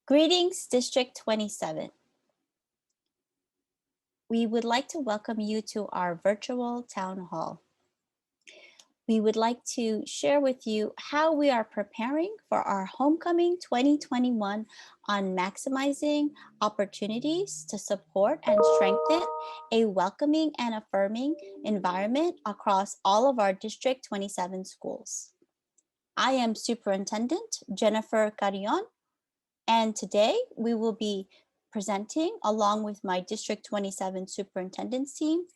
Greetings, District 27. We would like to welcome you to our virtual town hall. We would like to share with you how we are preparing for our Homecoming 2021 on maximizing opportunities to support and strengthen a welcoming and affirming environment across all of our District 27 schools. I am Superintendent Jennifer Carrion, and today we will be presenting along with my District 27 Superintendent's team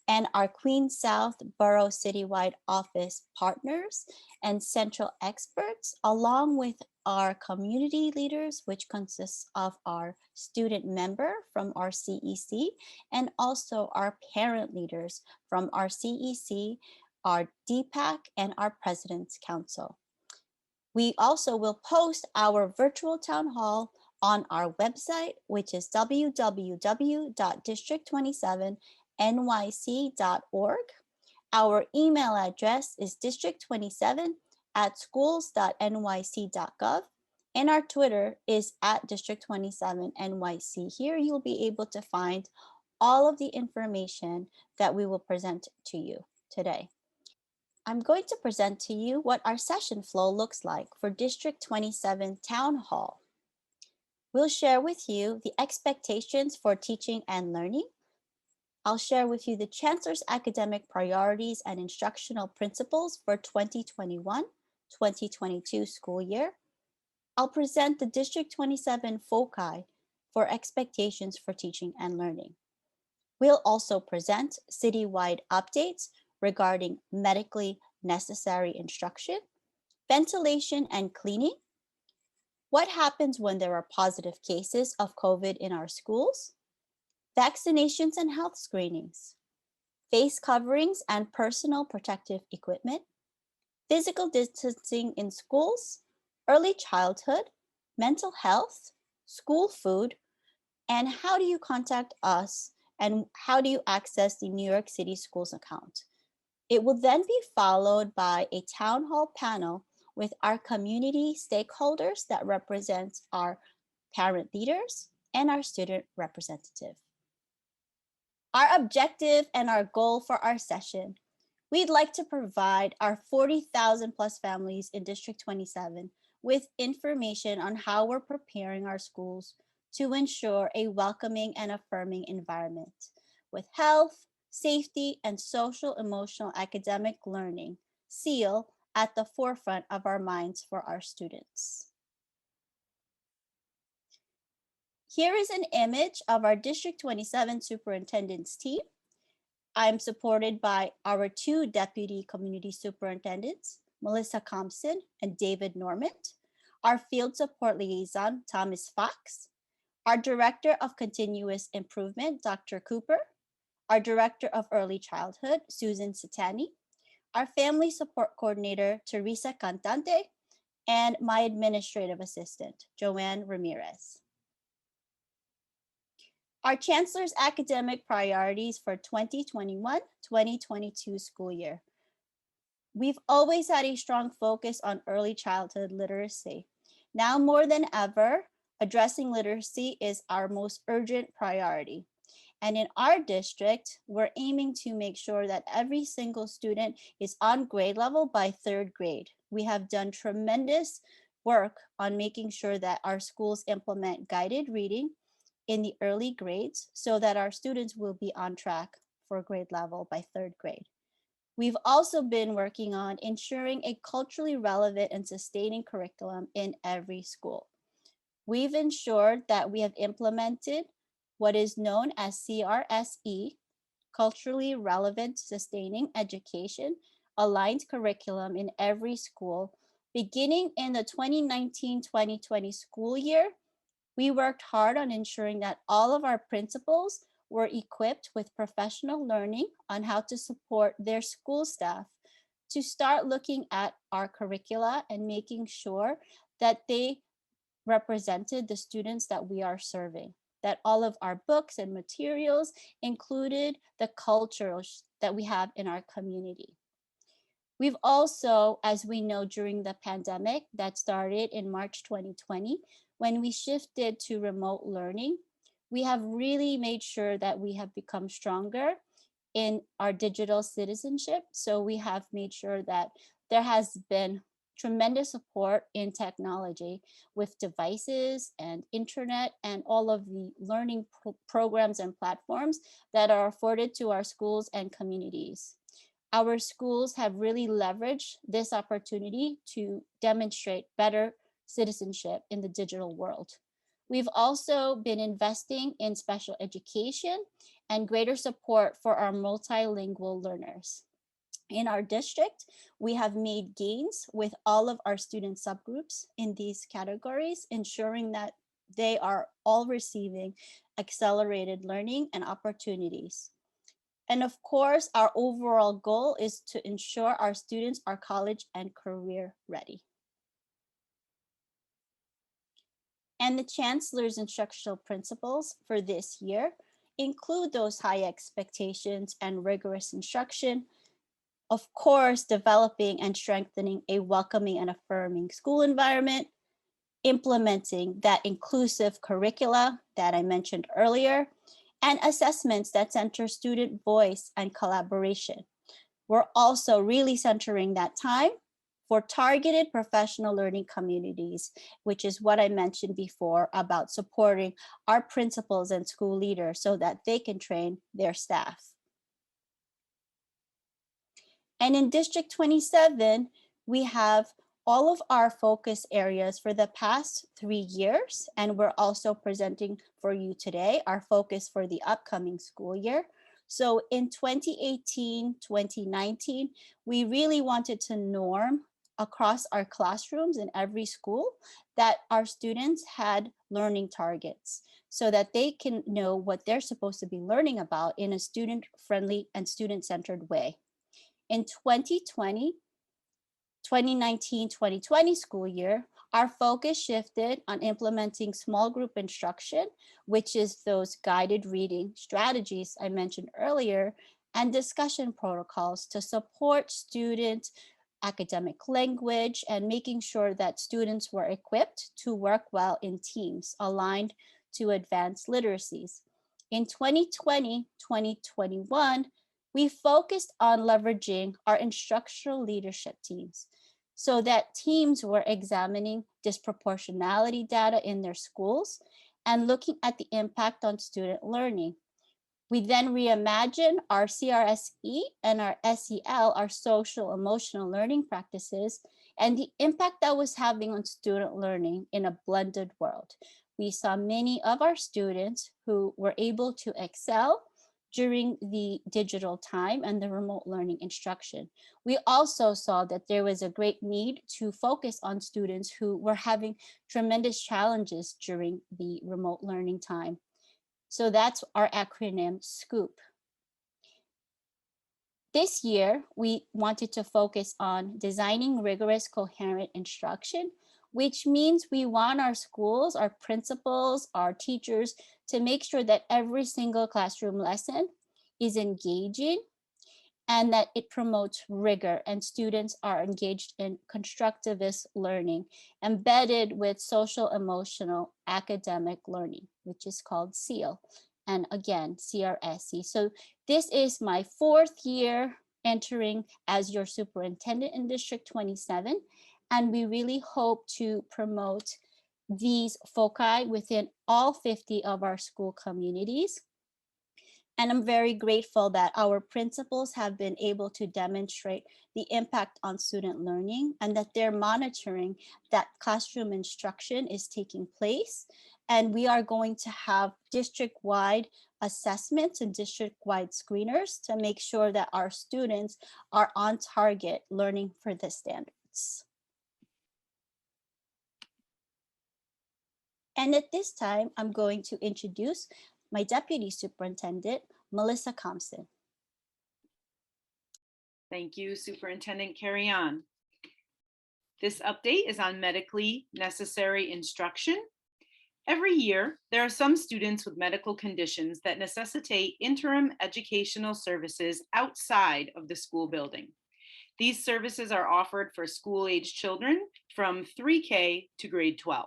and our Queen South Borough Citywide Office partners and central experts, along with our community leaders, which consists of our student member from our CEC and also our parent leaders from our CEC, our DPAC, and our President's Council. We also will post our virtual town hall on our website, which is www.district27nyc.org. Our email address is district27@schools.nyc.gov. And our Twitter is @district27nyc. Here you'll be able to find all of the information that we will present to you today. I'm going to present to you what our session flow looks like for District 27 Town Hall. We'll share with you the expectations for teaching and learning. I'll share with you the Chancellor's academic priorities and instructional principles for 2021-2022 school year. I'll present the District 27 foci for expectations for teaching and learning. We'll also present citywide updates regarding medically necessary instruction, ventilation and cleaning, what happens when there are positive cases of COVID in our schools, vaccinations and health screenings, face coverings and personal protective equipment, physical distancing in schools, early childhood, mental health, school food, and how do you contact us and how do you access the New York City Schools account. It will then be followed by a town hall panel with our community stakeholders that represent our parent leaders and our student representative. Our objective and our goal for our session, we'd like to provide our 40,000 plus families in District 27 with information on how we're preparing our schools to ensure a welcoming and affirming environment with health, safety, and social, emotional, academic learning, SEAL, at the forefront of our minds for our students. Here is an image of our District 27 Superintendent's team. I'm supported by our two Deputy Community Superintendents, Melissa Compson and David Normand, our Field Support Liaison, Thomas Fox, our Director of Continuous Improvement, Dr. Cooper, our Director of Early Childhood, Susan Satani, our Family Support Coordinator, Teresa Cantante, and my Administrative Assistant, Joanne Ramirez. Our Chancellor's academic priorities for 2021-2022 school year. We've always had a strong focus on early childhood literacy. Now more than ever, addressing literacy is our most urgent priority. And in our district, we're aiming to make sure that every single student is on grade level by third grade. We have done tremendous work on making sure that our schools implement guided reading in the early grades so that our students will be on track for grade level by third grade. We've also been working on ensuring a culturally relevant and sustaining curriculum in every school. We've ensured that we have implemented what is known as CRSE, Culturally Relevant Sustaining Education, aligned curriculum in every school. Beginning in the 2019-2020 school year, we worked hard on ensuring that all of our principals were equipped with professional learning on how to support their school staff to start looking at our curricula and making sure that they represented the students that we are serving, that all of our books and materials included the cultures that we have in our community. We've also, as we know during the pandemic that started in March 2020, when we shifted to remote learning, we have really made sure that we have become stronger in our digital citizenship. So we have made sure that there has been tremendous support in technology with devices and internet and all of the learning programs and platforms that are afforded to our schools and communities. Our schools have really leveraged this opportunity to demonstrate better citizenship in the digital world. We've also been investing in special education and greater support for our multilingual learners. In our district, we have made gains with all of our student subgroups in these categories, ensuring that they are all receiving accelerated learning and opportunities. And of course, our overall goal is to ensure our students are college and career ready. And the Chancellor's instructional principles for this year include those high expectations and rigorous instruction. Of course, developing and strengthening a welcoming and affirming school environment, implementing that inclusive curricula that I mentioned earlier, and assessments that center student voice and collaboration. We're also really centering that time for targeted professional learning communities, which is what I mentioned before about supporting our principals and school leaders so that they can train their staff. And in District 27, we have all of our focus areas for the past 3 years, and we're also presenting for you today our focus for the upcoming school year. So in 2018, 2019, we really wanted to norm across our classrooms in every school that our students had learning targets so that they can know what they're supposed to be learning about in a student-friendly and student-centered way. In 2020, 2019-2020 school year, our focus shifted on implementing small group instruction, which is those guided reading strategies I mentioned earlier, and discussion protocols to support student academic language and making sure that students were equipped to work well in teams aligned to advanced literacies. In 2020-2021, we focused on leveraging our instructional leadership teams so that teams were examining disproportionality data in their schools and looking at the impact on student learning. We then reimagine our CRSE and our SEL, our social emotional learning practices, and the impact that was having on student learning in a blended world. We saw many of our students who were able to excel during the digital time and the remote learning instruction. We also saw that there was a great need to focus on students who were having tremendous challenges during the remote learning time. So that's our acronym SCOOP. This year, we wanted to focus on designing rigorous, coherent instruction, which means we want our schools, our principals, our teachers to make sure that every single classroom lesson is engaging and that it promotes rigor and students are engaged in constructivist learning embedded with social emotional academic learning, which is called SEAL, and again CRSE. So this is my 4th year entering as your superintendent in District 27, and we really hope to promote these foci within all 50 of our school communities. And I'm very grateful that our principals have been able to demonstrate the impact on student learning and that they're monitoring that classroom instruction is taking place. And we are going to have district-wide assessments and district-wide screeners to make sure that our students are on target learning for the standards. And at this time, I'm going to introduce my Deputy Superintendent, Melissa Compson. Thank you, Superintendent Carry-On. This update is on medically necessary instruction. Every year, there are some students with medical conditions that necessitate interim educational services outside of the school building. These services are offered for school-age children from 3K to grade 12.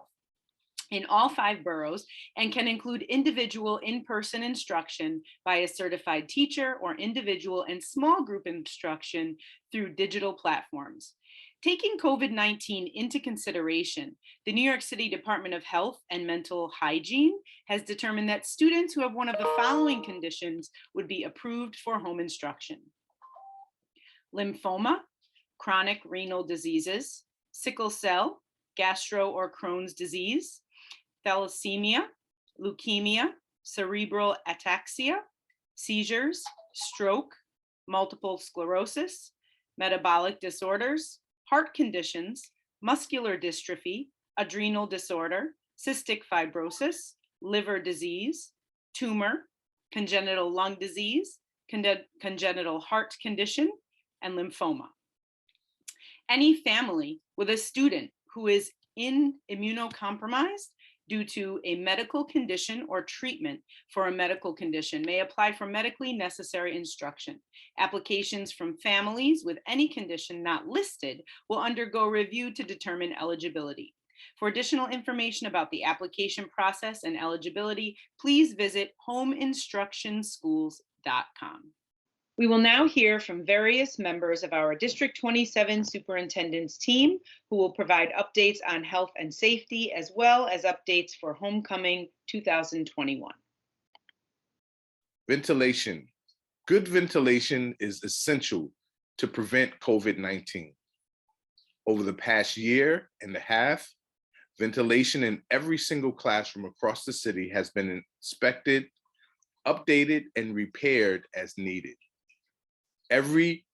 in all 5 boroughs and can include individual in-person instruction by a certified teacher or individual and small group instruction through digital platforms. Taking COVID-19 into consideration, the New York City Department of Health and Mental Hygiene has determined that students who have one of the following conditions would be approved for home instruction: lymphoma, chronic renal diseases, sickle cell, gastro or Crohn's disease, thalassemia, leukemia, cerebral ataxia, seizures, stroke, multiple sclerosis, metabolic disorders, heart conditions, muscular dystrophy, adrenal disorder, cystic fibrosis, liver disease, tumor, congenital lung disease, congenital heart condition, and lymphoma. Any family with a student who is immunocompromised due to a medical condition or treatment for a medical condition may apply for medically necessary instruction. Applications from families with any condition not listed will undergo review to determine eligibility. For additional information about the application process and eligibility, please visit homeinstructionschools.com. We will now hear from various members of our District 27 Superintendent's team, who will provide updates on health and safety, as well as updates for Homecoming 2021. Ventilation. Good ventilation is essential to prevent COVID-19. Over the past year and a half, ventilation in every single classroom across the city has been inspected, updated, and repaired as needed. Every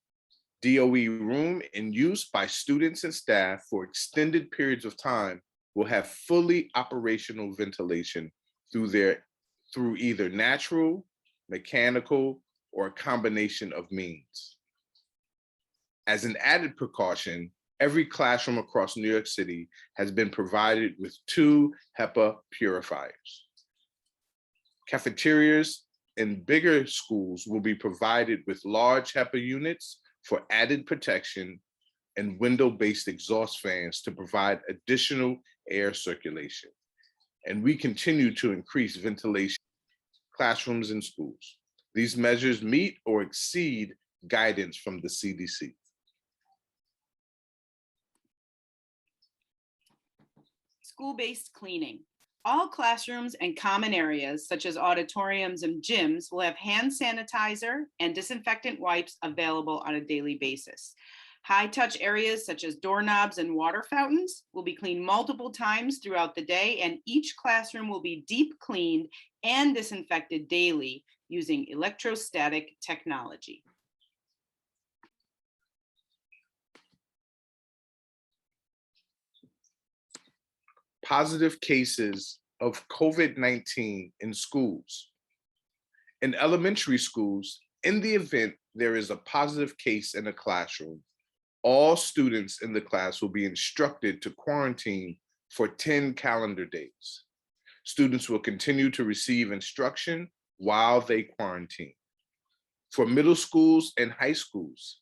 DOE room in use by students and staff for extended periods of time will have fully operational ventilation through either natural, mechanical, or a combination of means. As an added precaution, every classroom across New York City has been provided with 2 HEPA purifiers. Cafeterias in bigger schools will be provided with large HEPA units for added protection and window-based exhaust fans to provide additional air circulation. And we continue to increase ventilation in classrooms and schools. These measures meet or exceed guidance from the CDC. School-based cleaning. All classrooms and common areas, such as auditoriums and gyms, will have hand sanitizer and disinfectant wipes available on a daily basis. High-touch areas, such as doorknobs and water fountains, will be cleaned multiple times throughout the day, and each classroom will be deep cleaned and disinfected daily using electrostatic technology. Positive cases of COVID-19 in schools. In elementary schools, in the event there is a positive case in a classroom, all students in the class will be instructed to quarantine for 10 calendar days. Students will continue to receive instruction while they quarantine. For middle schools and high schools,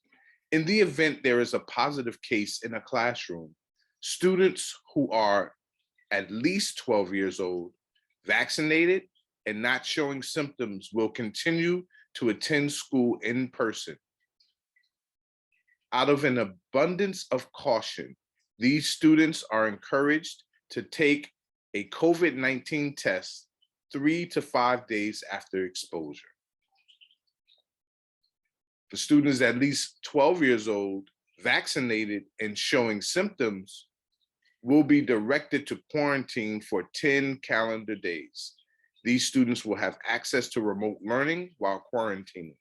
in the event there is a positive case in a classroom, students who are at least 12 years old, vaccinated, and not showing symptoms will continue to attend school in person. Out of an abundance of caution, these students are encouraged to take a COVID-19 test 3 to 5 days after exposure. For students at least 12 years old, vaccinated, and showing symptoms, will be directed to quarantine for 10 calendar days. These students will have access to remote learning while quarantining.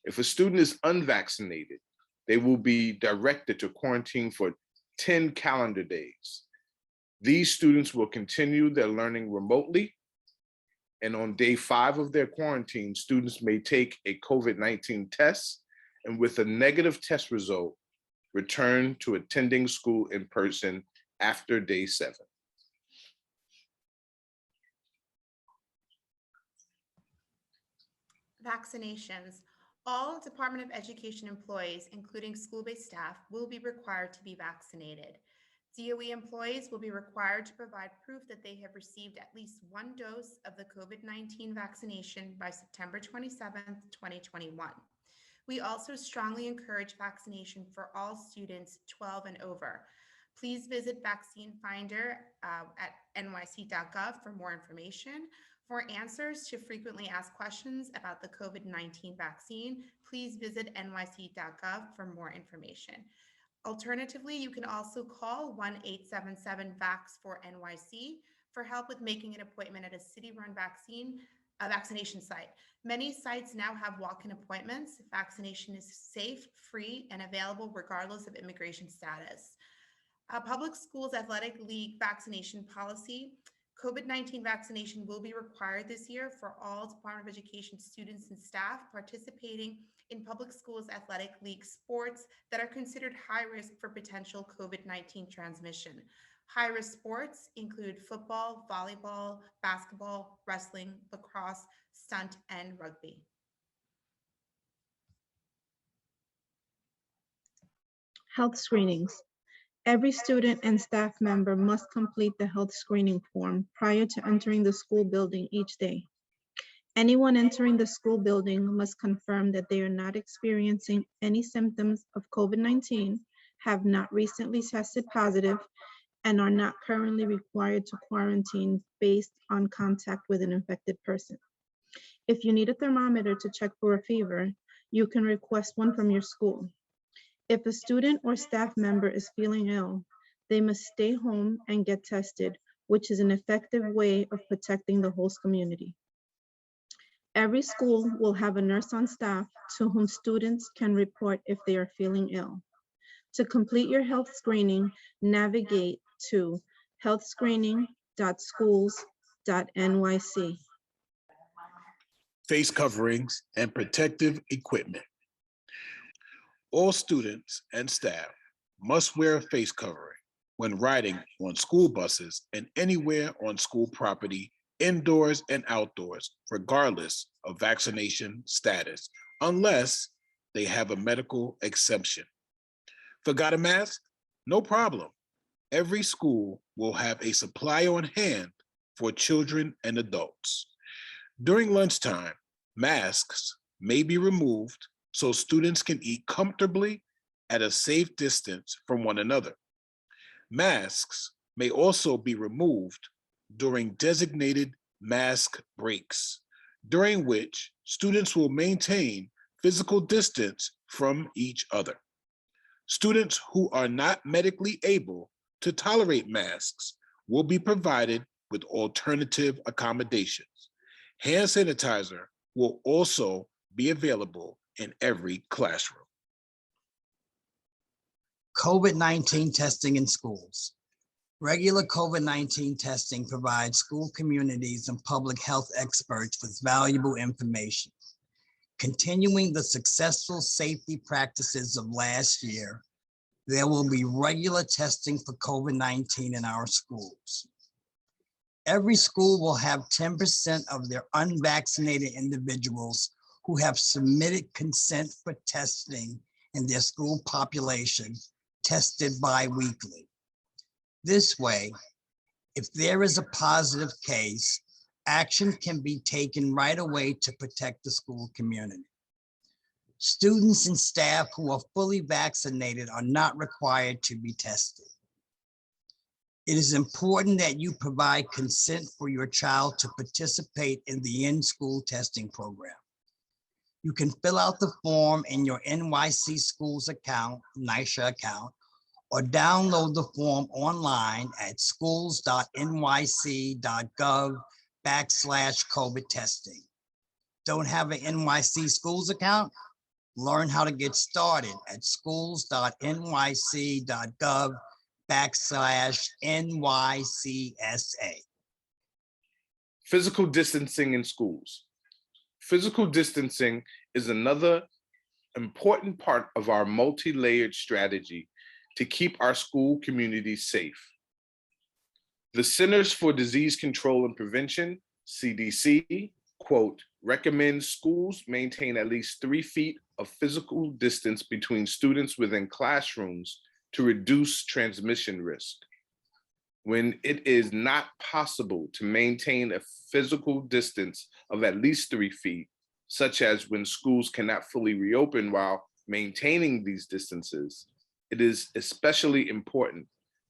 If a student is unvaccinated, they will be directed to quarantine for 10 calendar days. These students will continue their learning remotely, and on day 5 of their quarantine, students may take a COVID-19 test, and with a negative test result, return to attending school in person after day 7. Vaccinations. All Department of Education employees, including school-based staff, will be required to be vaccinated. DOE employees will be required to provide proof that they have received at least one dose of the COVID-19 vaccination by September 27th, 2021. We also strongly encourage vaccination for all students 12 and over. Please visit Vaccine Finder at nyc.gov for more information. For answers to frequently asked questions about the COVID-19 vaccine, please visit nyc.gov for more information. Alternatively, you can also call 1-877-VAX4-NYC for help with making an appointment at a city-run vaccination site. Many sites now have walk-in appointments. Vaccination is safe, free, and available regardless of immigration status. Public Schools Athletic League vaccination policy. COVID-19 vaccination will be required this year for all Department of Education students and staff participating in public schools athletic league sports that are considered high risk for potential COVID-19 transmission. High-risk sports include football, volleyball, basketball, wrestling, lacrosse, stunt, and rugby. Health screenings. Every student and staff member must complete the health screening form prior to entering the school building each day. Anyone entering the school building must confirm that they are not experiencing any symptoms of COVID-19, have not recently tested positive, and are not currently required to quarantine based on contact with an infected person. If you need a thermometer to check for a fever, you can request one from your school. If a student or staff member is feeling ill, they must stay home and get tested, which is an effective way of protecting the host community. Every school will have a nurse on staff to whom students can report if they are feeling ill. To complete your health screening, navigate to healthscreening.schools.nyc. Face coverings and protective equipment. All students and staff must wear a face covering when riding on school buses and anywhere on school property, indoors and outdoors, regardless of vaccination status, unless they have a medical exemption. Forgot a mask? No problem. Every school will have a supply on hand for children and adults. During lunchtime, masks may be removed so students can eat comfortably at a safe distance from one another. Masks may also be removed during designated mask breaks, during which students will maintain physical distance from each other. Students who are not medically able to tolerate masks will be provided with alternative accommodations. Hand sanitizer will also be available in every classroom. COVID-19 testing in schools. Regular COVID-19 testing provides school communities and public health experts with valuable information. Continuing the successful safety practices of last year, there will be regular testing for COVID-19 in our schools. Every school will have 10% of their unvaccinated individuals who have submitted consent for testing in their school population tested bi-weekly. This way, if there is a positive case, action can be taken right away to protect the school community. Students and staff who are fully vaccinated are not required to be tested. It is important that you provide consent for your child to participate in the in-school testing program. You can fill out the form in your NYC Schools account, NYSHA account, or download the form online at schools.nyc.gov/COVID testing. Don't have an NYC Schools account? Learn how to get started at schools.nyc.gov/NYCSA. Physical distancing in schools. Physical distancing is another important part of our multi-layered strategy to keep our school communities safe. The Centers for Disease Control and Prevention, CDC, quote, recommends schools maintain at least 3 feet of physical distance between students within classrooms to reduce transmission risk. When it is not possible to maintain a physical distance of at least 3 feet, such as when schools cannot fully reopen while maintaining these distances, it is especially important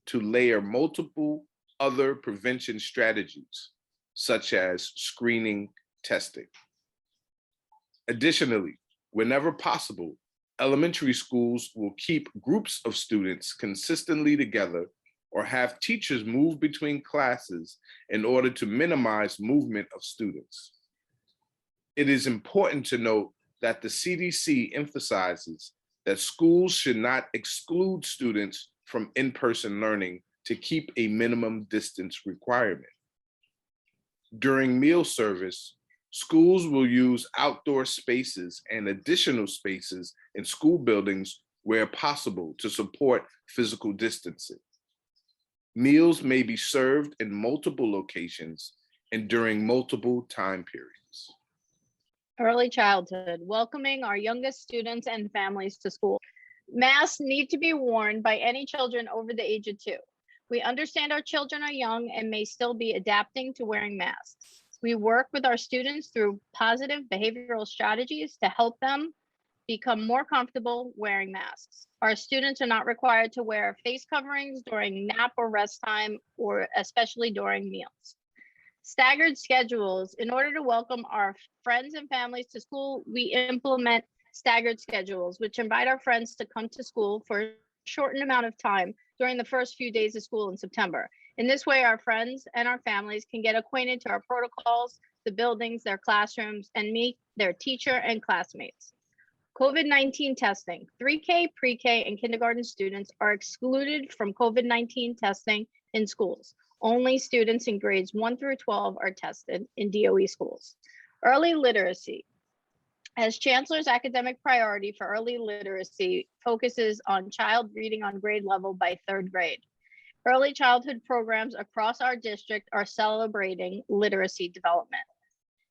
to layer multiple other prevention strategies, such as screening, testing. Additionally, whenever possible, elementary schools will keep groups of students consistently together or have teachers move between classes in order to minimize movement of students. It is important to note that the CDC emphasizes that schools should not exclude students from in-person learning to keep a minimum distance requirement. During meal service, schools will use outdoor spaces and additional spaces in school buildings where possible to support physical distancing. Meals may be served in multiple locations and during multiple time periods. Early childhood, welcoming our youngest students and families to school. Masks need to be worn by any children over the age of 2. We understand our children are young and may still be adapting to wearing masks. We work with our students through positive behavioral strategies to help them become more comfortable wearing masks. Our students are not required to wear face coverings during nap or rest time, or especially during meals. Staggered schedules. In order to welcome our friends and families to school, we implement staggered schedules, which invite our friends to come to school for a shortened amount of time during the first few days of school in September. In this way, our friends and our families can get acquainted to our protocols, the buildings, their classrooms, and meet their teacher and classmates. COVID-19 testing. 3K, pre-K, and kindergarten students are excluded from COVID-19 testing in schools. Only students in grades 1 through 12 are tested in DOE schools. Early literacy. As Chancellor's academic priority for early literacy focuses on child reading on grade level by 3rd grade. Early childhood programs across our district are celebrating literacy development.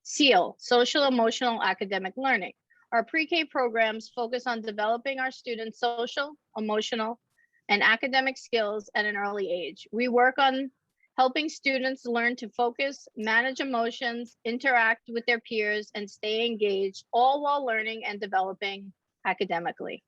SEAL, social emotional academic learning. Our pre-K programs focus on developing our students' social, emotional, and academic skills at an early age. We work on helping students learn to focus, manage emotions, interact with their peers, and stay engaged, all while learning and developing academically.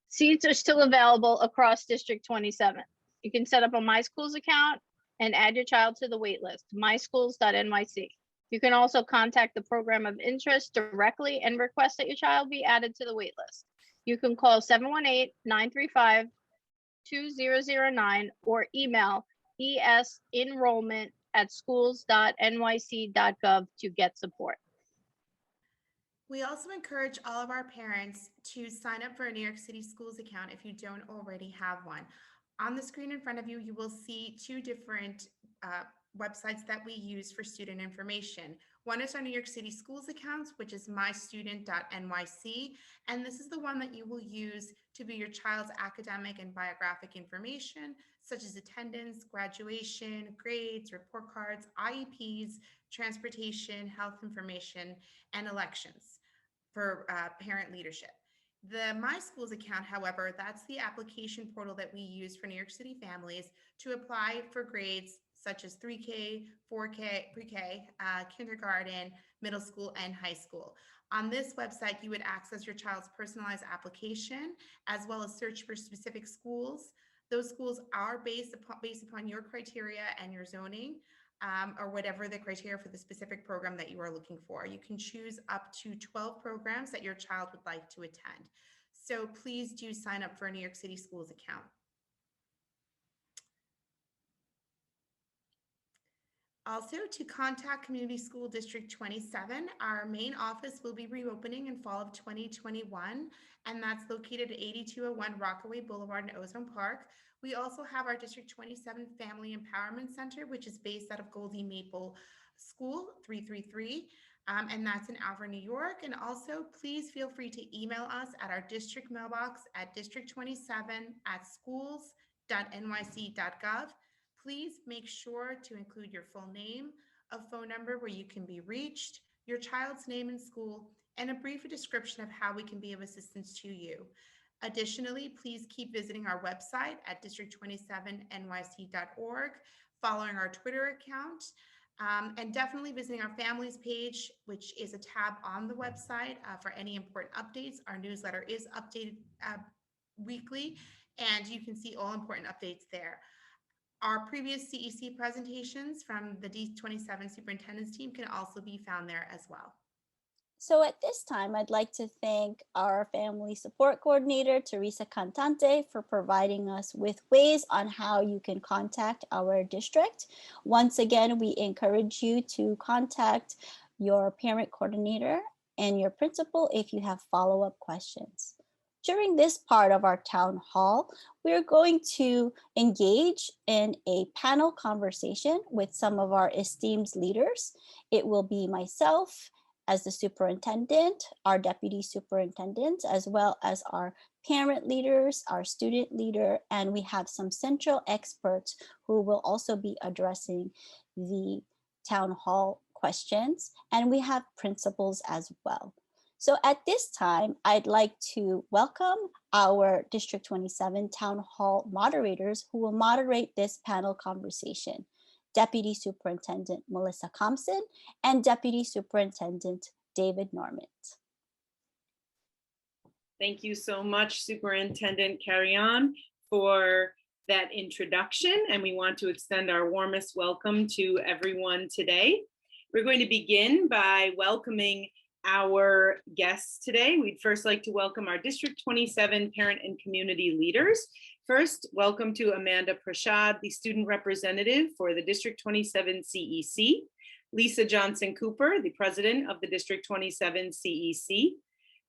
Seats are still available across District 27. You can set up a My Schools account and add your child to the wait list, myschools.nyc. You can also contact the program of interest directly and request that your child be added to the wait list. You can call 718-935-2009 or email esenrollment@schools.nyc.gov to get support. We also encourage all of our parents to sign up for a New York City Schools account if you don't already have one. On the screen in front of you, you will see 2 different websites that we use for student information. One is our New York City Schools accounts, which is mystudent.nyc, and this is the one that you will use to view your child's academic and biographic information, such as attendance, graduation, grades, report cards, IEPs, transportation, health information, and elections for parent leadership. The My Schools account, however, that's the application portal that we use for New York City families to apply for grades such as 3K, 4K, pre-K, kindergarten, middle school, and high school. On this website, you would access your child's personalized application, as well as search for specific schools. Those schools are based upon your criteria and your zoning, or whatever the criteria for the specific program that you are looking for. You can choose up to 12 programs that your child would like to attend. So please do sign up for a New York City Schools account. Also, to contact Community School District 27, our main office will be reopening in fall of 2021, and that's located at 8201 Rockaway Boulevard in Ozone Park. We also have our District 27 Family Empowerment Center, which is based out of Goldie Maple School 333, and that's in Alvord, New York. And also, please feel free to email us at our district mailbox at district27@schools.nyc.gov. Please make sure to include your full name, a phone number where you can be reached, your child's name and school, and a brief description of how we can be of assistance to you. Additionally, please keep visiting our website at district27nyc.org following our Twitter account, and definitely visiting our families page, which is a tab on the website for any important updates. Our newsletter is updated weekly, and you can see all important updates there. Our previous CEC presentations from the D27 superintendent's team can also be found there as well. So at this time, I'd like to thank our family support coordinator, Teresa Cantante, for providing us with ways on how you can contact our district. Once again, we encourage you to contact your parent coordinator and your principal if you have follow-up questions. During this part of our town hall, we're going to engage in a panel conversation with some of our esteemed leaders. It will be myself as the superintendent, our deputy superintendents, as well as our parent leaders, our student leader, and we have some central experts who will also be addressing the town hall questions, and we have principals as well. So at this time, I'd like to welcome our District 27 Town Hall moderators who will moderate this panel conversation. Deputy Superintendent Melissa Thompson and Deputy Superintendent David Normand. Thank you so much, Superintendent Carrion, for that introduction. And we want to extend our warmest welcome to everyone today. We're going to begin by welcoming our guests today. We'd first like to welcome our District 27 parent and community leaders. First, welcome to Amanda Prashad, the student representative for the District 27 CEC, Lisa Johnson Cooper, the president of the District 27 CEC,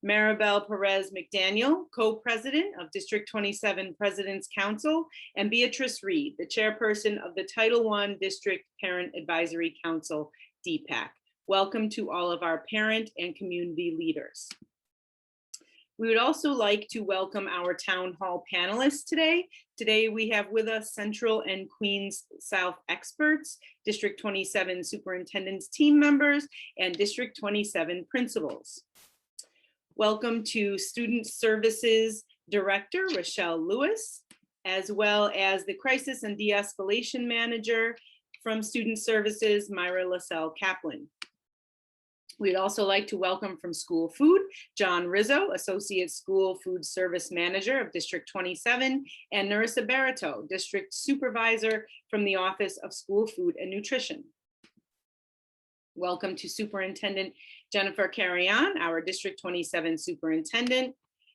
Maribel Perez McDaniel, co-president of District 27 President's Council, and Beatrice Reed, the chairperson of the Title I District Parent Advisory Council, DPAC. Welcome to all of our parent and community leaders. We would also like to welcome our town hall panelists today. Today we have with us Central and Queens South experts, District 27 superintendents team members, and District 27 principals. Welcome to Student Services Director, Rochelle Lewis, as well as the Crisis and De-Escalation Manager from Student Services, Myra LaSalle Kaplan. We'd also like to welcome from School Food, John Rizzo, Associate School Food Service Manager of District 27, and Narissa Barito, District Supervisor from the Office of School Food and Nutrition. Welcome to Superintendent Jennifer Carrion, our District 27 Superintendent,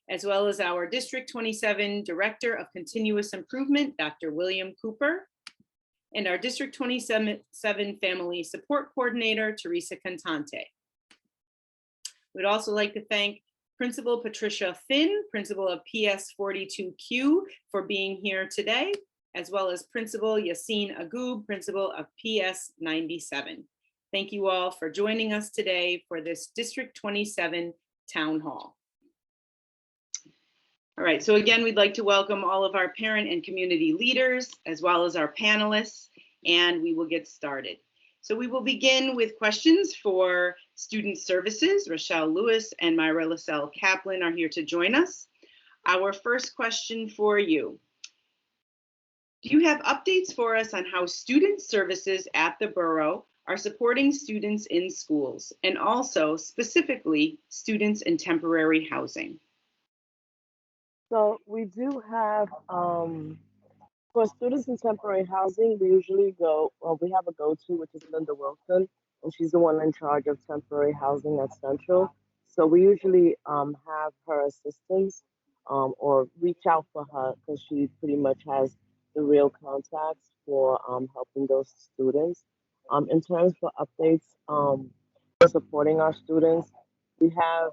as well as our District 27 Director of Continuous Improvement, Dr. William Cooper, and our District 27 Family Support Coordinator, Teresa Cantante. We'd also like to thank Principal Patricia Finn, Principal of PS 42Q, for being here today, as well as Principal Yassine Agoub, Principal of PS 97. Thank you all for joining us today for this District 27 Town Hall. All right, so again, we'd like to welcome all of our parent and community leaders, as well as our panelists, and we will get started. So we will begin with questions for Student Services. Rochelle Lewis and Myra LaSalle Kaplan are here to join us. Our first question for you. Do you have updates for us on how Student Services at the borough are supporting students in schools, and also specifically students in temporary housing? So we do have, for students in temporary housing, we usually go, well, we have a go-to, which is Linda Wilson, and she's the one in charge of temporary housing at Central. So we usually have her assistance or reach out for her because she pretty much has the real contacts for helping those students. In terms for updates for supporting our students, we have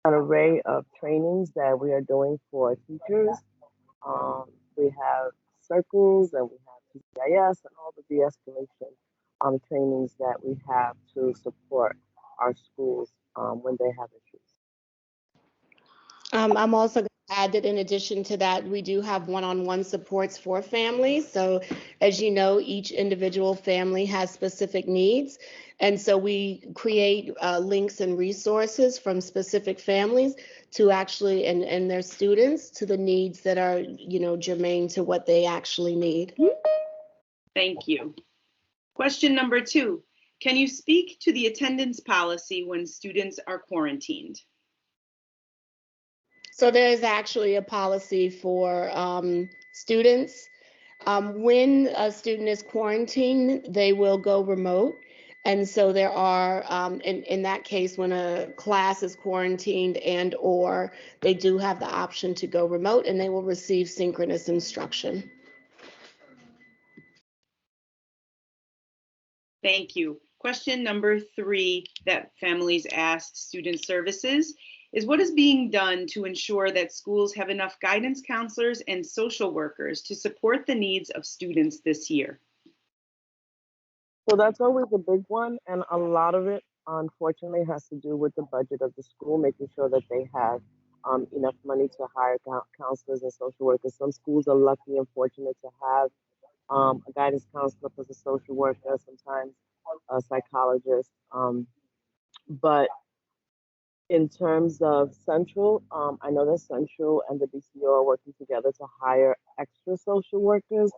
an array of trainings that we are doing for teachers. We have circles and we have PCIS and all the de-escalation trainings that we have to support our schools when they have issues. I'm also going to add that in addition to that, we do have one-on-one supports for families. So as you know, each individual family has specific needs. And so we create links and resources from specific families to actually, and their students to the needs that are, germane to what they actually need. Thank you. Question number 2. Can you speak to the attendance policy when students are quarantined? So there is actually a policy for students. When a student is quarantined, they will go remote. And so there are, in that case, when a class is quarantined and or they do have the option to go remote, and they will receive synchronous instruction. Thank you. Question number 3 that families asked Student Services is, what is being done to ensure that schools have enough guidance counselors and social workers to support the needs of students this year? So that's always a big one, and a lot of it, unfortunately, has to do with the budget of the school, making sure that they have enough money to hire counselors and social workers. Some schools are lucky and fortunate to have a guidance counselor plus a social worker, sometimes a psychologist. But in terms of Central, I know that Central and the DCO are working together to hire extra social workers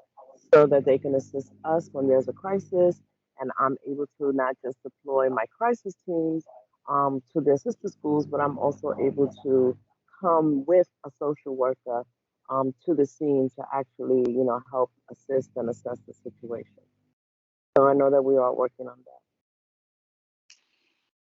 so that they can assist us when there's a crisis. And I'm able to not just deploy my crisis teams to their sister schools, but I'm also able to come with a social worker to the scene to actually, help assist and assess the situation. So I know that we are working on that.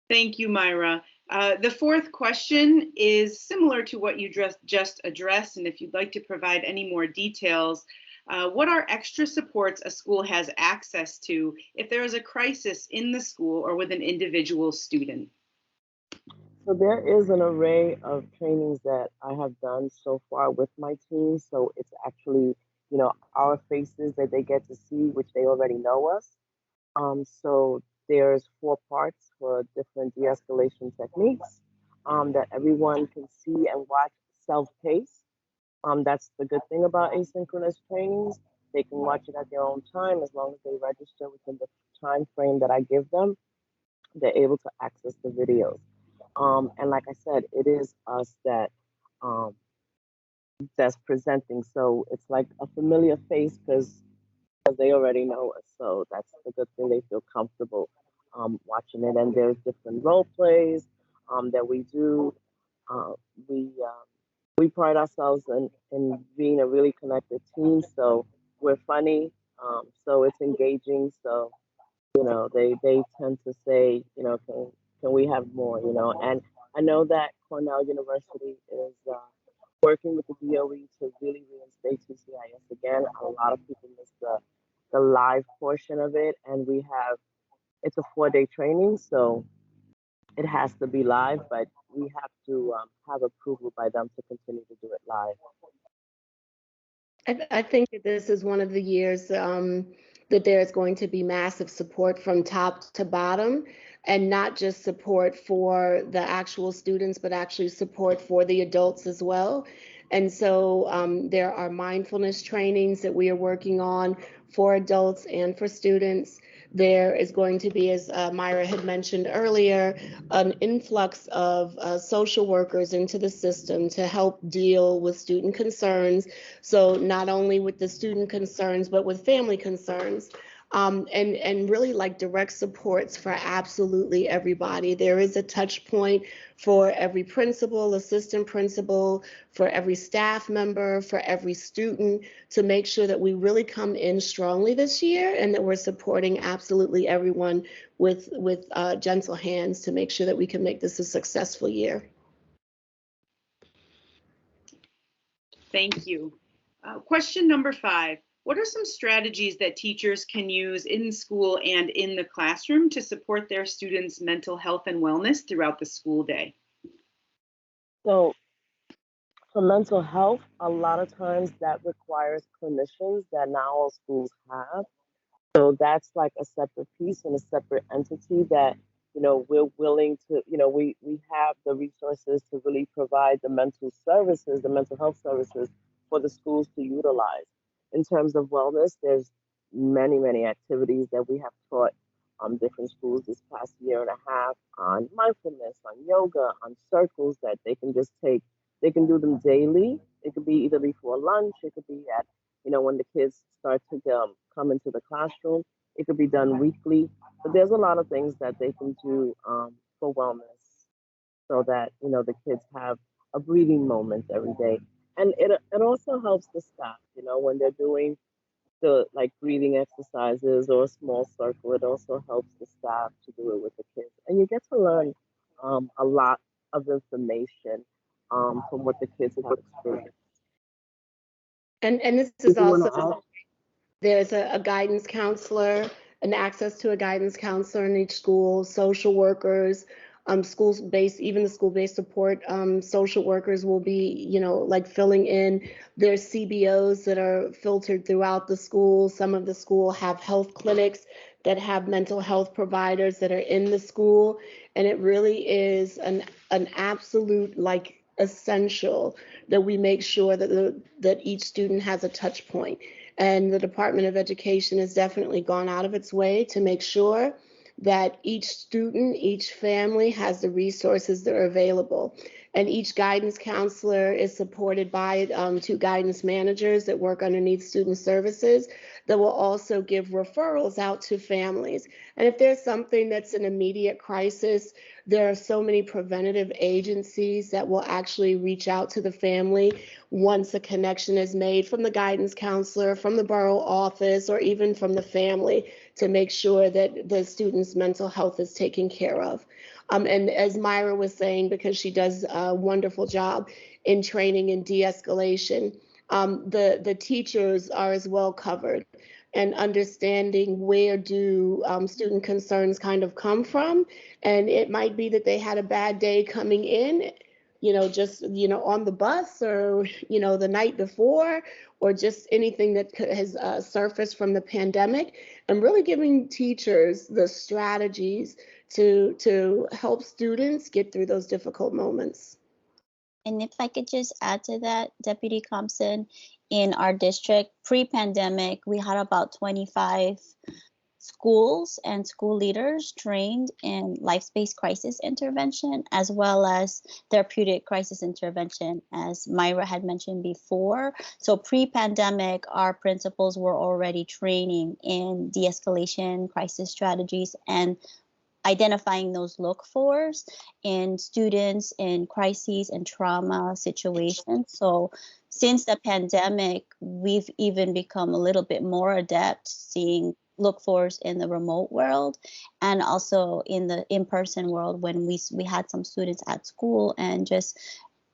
Thank you, Myra. The 4th question is similar to what you just addressed, and if you'd like to provide any more details, what are extra supports a school has access to if there is a crisis in the school or with an individual student? So there is an array of trainings that I have done so far with my team. So it's actually, our faces that they get to see, which they already know us. So there's 4 parts for different de-escalation techniques that everyone can see and watch self-paced. That's the good thing about asynchronous trainings. They can watch it at their own time as long as they register within the time frame that I give them. They're able to access the videos. And like I said, it is us um, that's presenting. So it's like a familiar face because they already know us. So that's the good thing. They feel comfortable watching it. And there's different role plays that we do. Uh, we we pride ourselves in being a really connected team. So we're funny. So it's engaging. So they tend to say, can we have more, and I know that Cornell University is working with the DOE to really reinstate TCIS again. A lot of people miss the live portion of it, and it's a 4-day training, so it has to be live, but we have to have approval by them to continue to do it live. I think that this is one of the years that there's going to be massive support from top to bottom, and not just support for the actual students, but actually support for the adults as well. And so there are mindfulness trainings that we are working on for adults and for students. There is going to be, as Myra had mentioned earlier, an influx of social workers into the system to help deal with student concerns. So not only with the student concerns, but with family concerns. And really like direct supports for absolutely everybody. There is a touch point for every principal, assistant principal, for every staff member, for every student, to make sure that we really come in strongly this year and that we're supporting absolutely everyone with gentle hands to make sure that we can make this a successful year. Thank you. Question number 5. What are some strategies that teachers can use in school and in the classroom to support their students' mental health and wellness throughout the school day? So for mental health, a lot of times that requires clinicians that now all schools have. So that's like a separate piece and a separate entity that, we're willing to, we have the resources to really provide the mental services, the mental health services for the schools to utilize. In terms of wellness, there's many, many activities that we have taught different schools this past year and a half on mindfulness, on yoga, on circles that they can just take. They can do them daily. It could be either before lunch, it could be at when the kids start to come into the classroom. It could be done weekly, but there's a lot of things that they can do for wellness so that, the kids have a breathing moment every day. And it also helps the staff, when they're doing the like breathing exercises or a small circle, it also helps the staff to do it with the kids. And you get to learn a lot of information from what the kids have experienced. And this is also, there's a guidance counselor, an access to a guidance counselor in each school, social workers, schools-based, even the school-based support, social workers will be, like filling in. There's CBOs that are filtered throughout the school. Some of the school have health clinics that have mental health providers that are in the school. And it really is an absolute like essential that we make sure that each student has a touch point. And the Department of Education has definitely gone out of its way to make sure that each student, each family has the resources that are available. And each guidance counselor is supported by 2 guidance managers that work underneath student services that will also give referrals out to families. And if there's something that's an immediate crisis, there are so many preventative agencies that will actually reach out to the family once a connection is made from the guidance counselor, from the borough office, or even from the family to make sure that the student's mental health is taken care of. And as Myra was saying, because she does a wonderful job in training and de-escalation, the teachers are as well covered and understanding where do student concerns kind of come from. And it might be that they had a bad day coming in, just, on the bus or, the night before, or just anything that has surfaced from the pandemic, and really giving teachers the strategies to help students get through those difficult moments. And if I could just add to that, Deputy Compson, in our district, pre-pandemic, we had about 25 schools and school leaders trained in life-based crisis intervention, as well as therapeutic crisis intervention, as Myra had mentioned before. So pre-pandemic, our principals were already training in de-escalation crisis strategies and identifying those look-fors in students in crises and trauma situations. So since the pandemic, we've even become a little bit more adept seeing look-fors in the remote world and also in the in-person world when we had some students at school, and just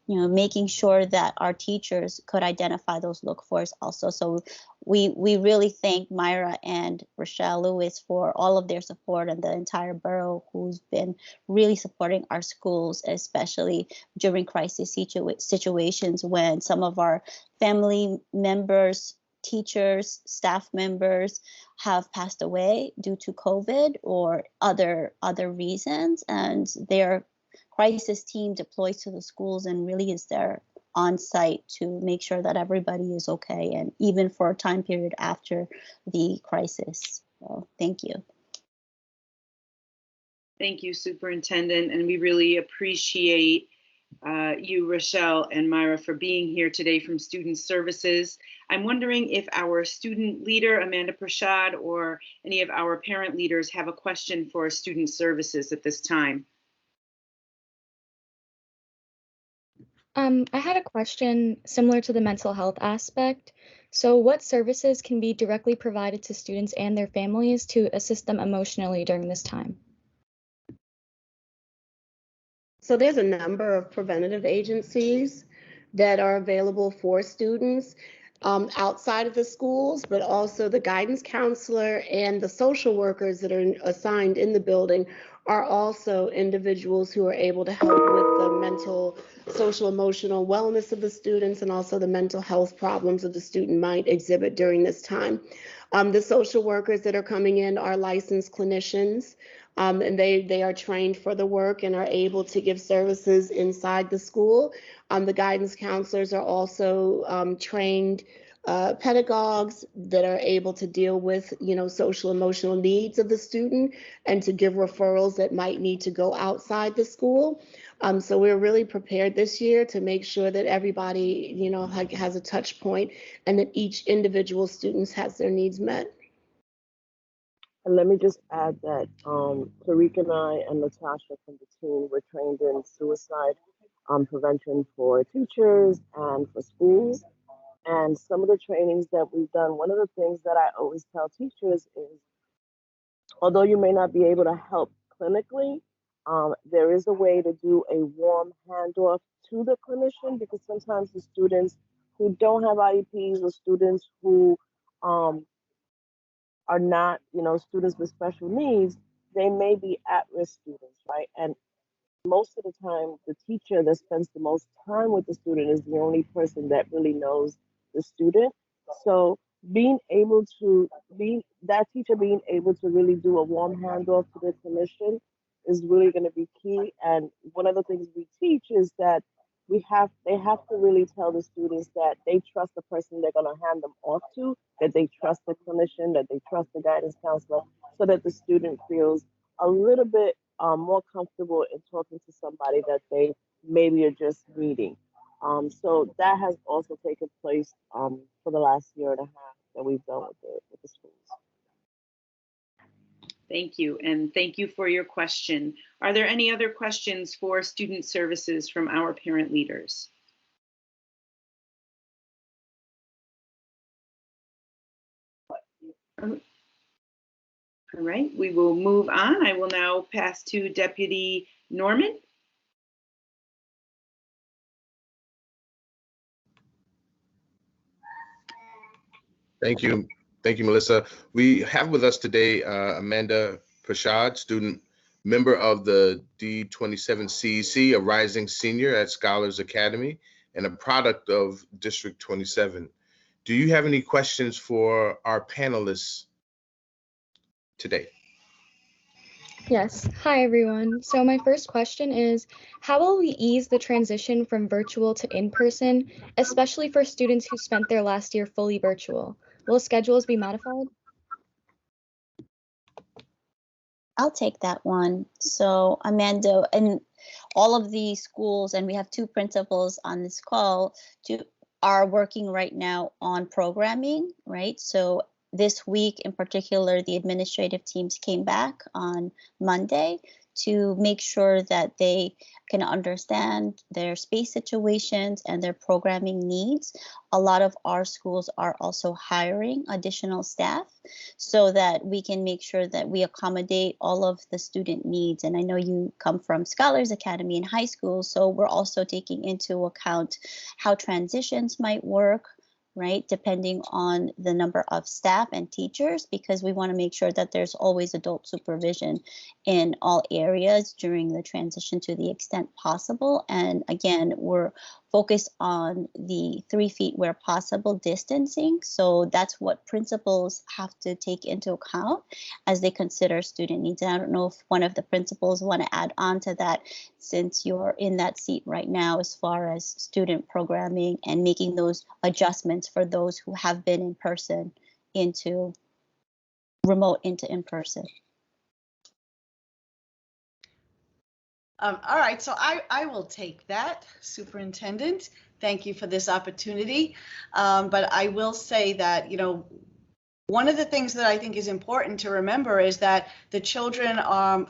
making sure that our teachers could identify those look-fors also. So we really thank Myra and Rochelle Lewis for all of their support, and the entire borough who's been really supporting our schools, especially during crisis situations when some of our family members, teachers, staff members have passed away due to COVID or other reasons, and their crisis team deploys to the schools and really is there on site to make sure that everybody is okay, and even for a time period after the crisis. So thank you. Thank you, Superintendent, and we really appreciate you, Rochelle and Myra, for being here today from Student Services. I'm wondering if our student leader, Amanda Prashad, or any of our parent leaders have a question for Student Services at this time. I had a question similar to the mental health aspect. So what services can be directly provided to students and their families to assist them emotionally during this time? So there's a number of preventative agencies that are available for students outside of the schools, but also the guidance counselor and the social workers that are assigned in the building are also individuals who are able to help with the mental, social, emotional wellness of the students, and also the mental health problems that the student might exhibit during this time. The social workers that are coming in are licensed clinicians, and they are trained for the work and are able to give services inside the school. The guidance counselors are also trained pedagogues that are able to deal with, social emotional needs of the student and to give referrals that might need to go outside the school. So we're really prepared this year to make sure that everybody, has a touch point and that each individual student has their needs met. And let me just add that Tariq and I and Natasha from the team were trained in suicide prevention for teachers and for schools. And some of the trainings that we've done, one of the things that I always tell teachers is, although you may not be able to help clinically, there is a way to do a warm handoff to the clinician, because sometimes the students who don't have IEPs or students who are not, students with special needs, they may be at-risk students, right? And most of the time, the teacher that spends the most time with the student is the only person that really knows the student. So that teacher being able to really do a warm handoff to the clinician is really going to be key. And one of the things we teach is that they have to really tell the students that they trust the person they're going to hand them off to, that they trust the clinician, that they trust the guidance counselor, so that the student feels a little bit more comfortable in talking to somebody that they maybe are just meeting. So that has also taken place for the last year and a half that we've done with the schools. Thank you, and thank you for your question. Are there any other questions for student services from our parent leaders? All right, we will move on. I will now pass to Deputy Norman. Thank you. Thank you, Melissa. We have with us today Amanda Prashad, student member of the D27 CEC, a rising senior at Scholars Academy and a product of District 27. Do you have any questions for our panelists today? Yes. Hi, everyone. So my first question is, how will we ease the transition from virtual to in-person, especially for students who spent their last year fully virtual? Will schedules be modified? I'll take that one. So Amanda, and all of the schools, and we have two principals on this call, are working right now on programming, right? So this week in particular, the administrative teams came back on Monday to make sure that they can understand their space situations and their programming needs. A lot of our schools are also hiring additional staff so that we can make sure that we accommodate all of the student needs. And I know you come from Scholars Academy in high school, so we're also taking into account how transitions might work, right, depending on the number of staff and teachers, because we want to make sure that there's always adult supervision in all areas during the transition to the extent possible. And again, we're focused on the 3 feet where possible distancing. So that's what principals have to take into account as they consider student needs. And I don't know if one of the principals want to add on to that, since you're in that seat right now, as far as student programming and making those adjustments for those who have been in person into remote into in person. All right, so I will take that, Superintendent. Thank you for this opportunity. But I will say that, one of the things that I think is important to remember is that the children,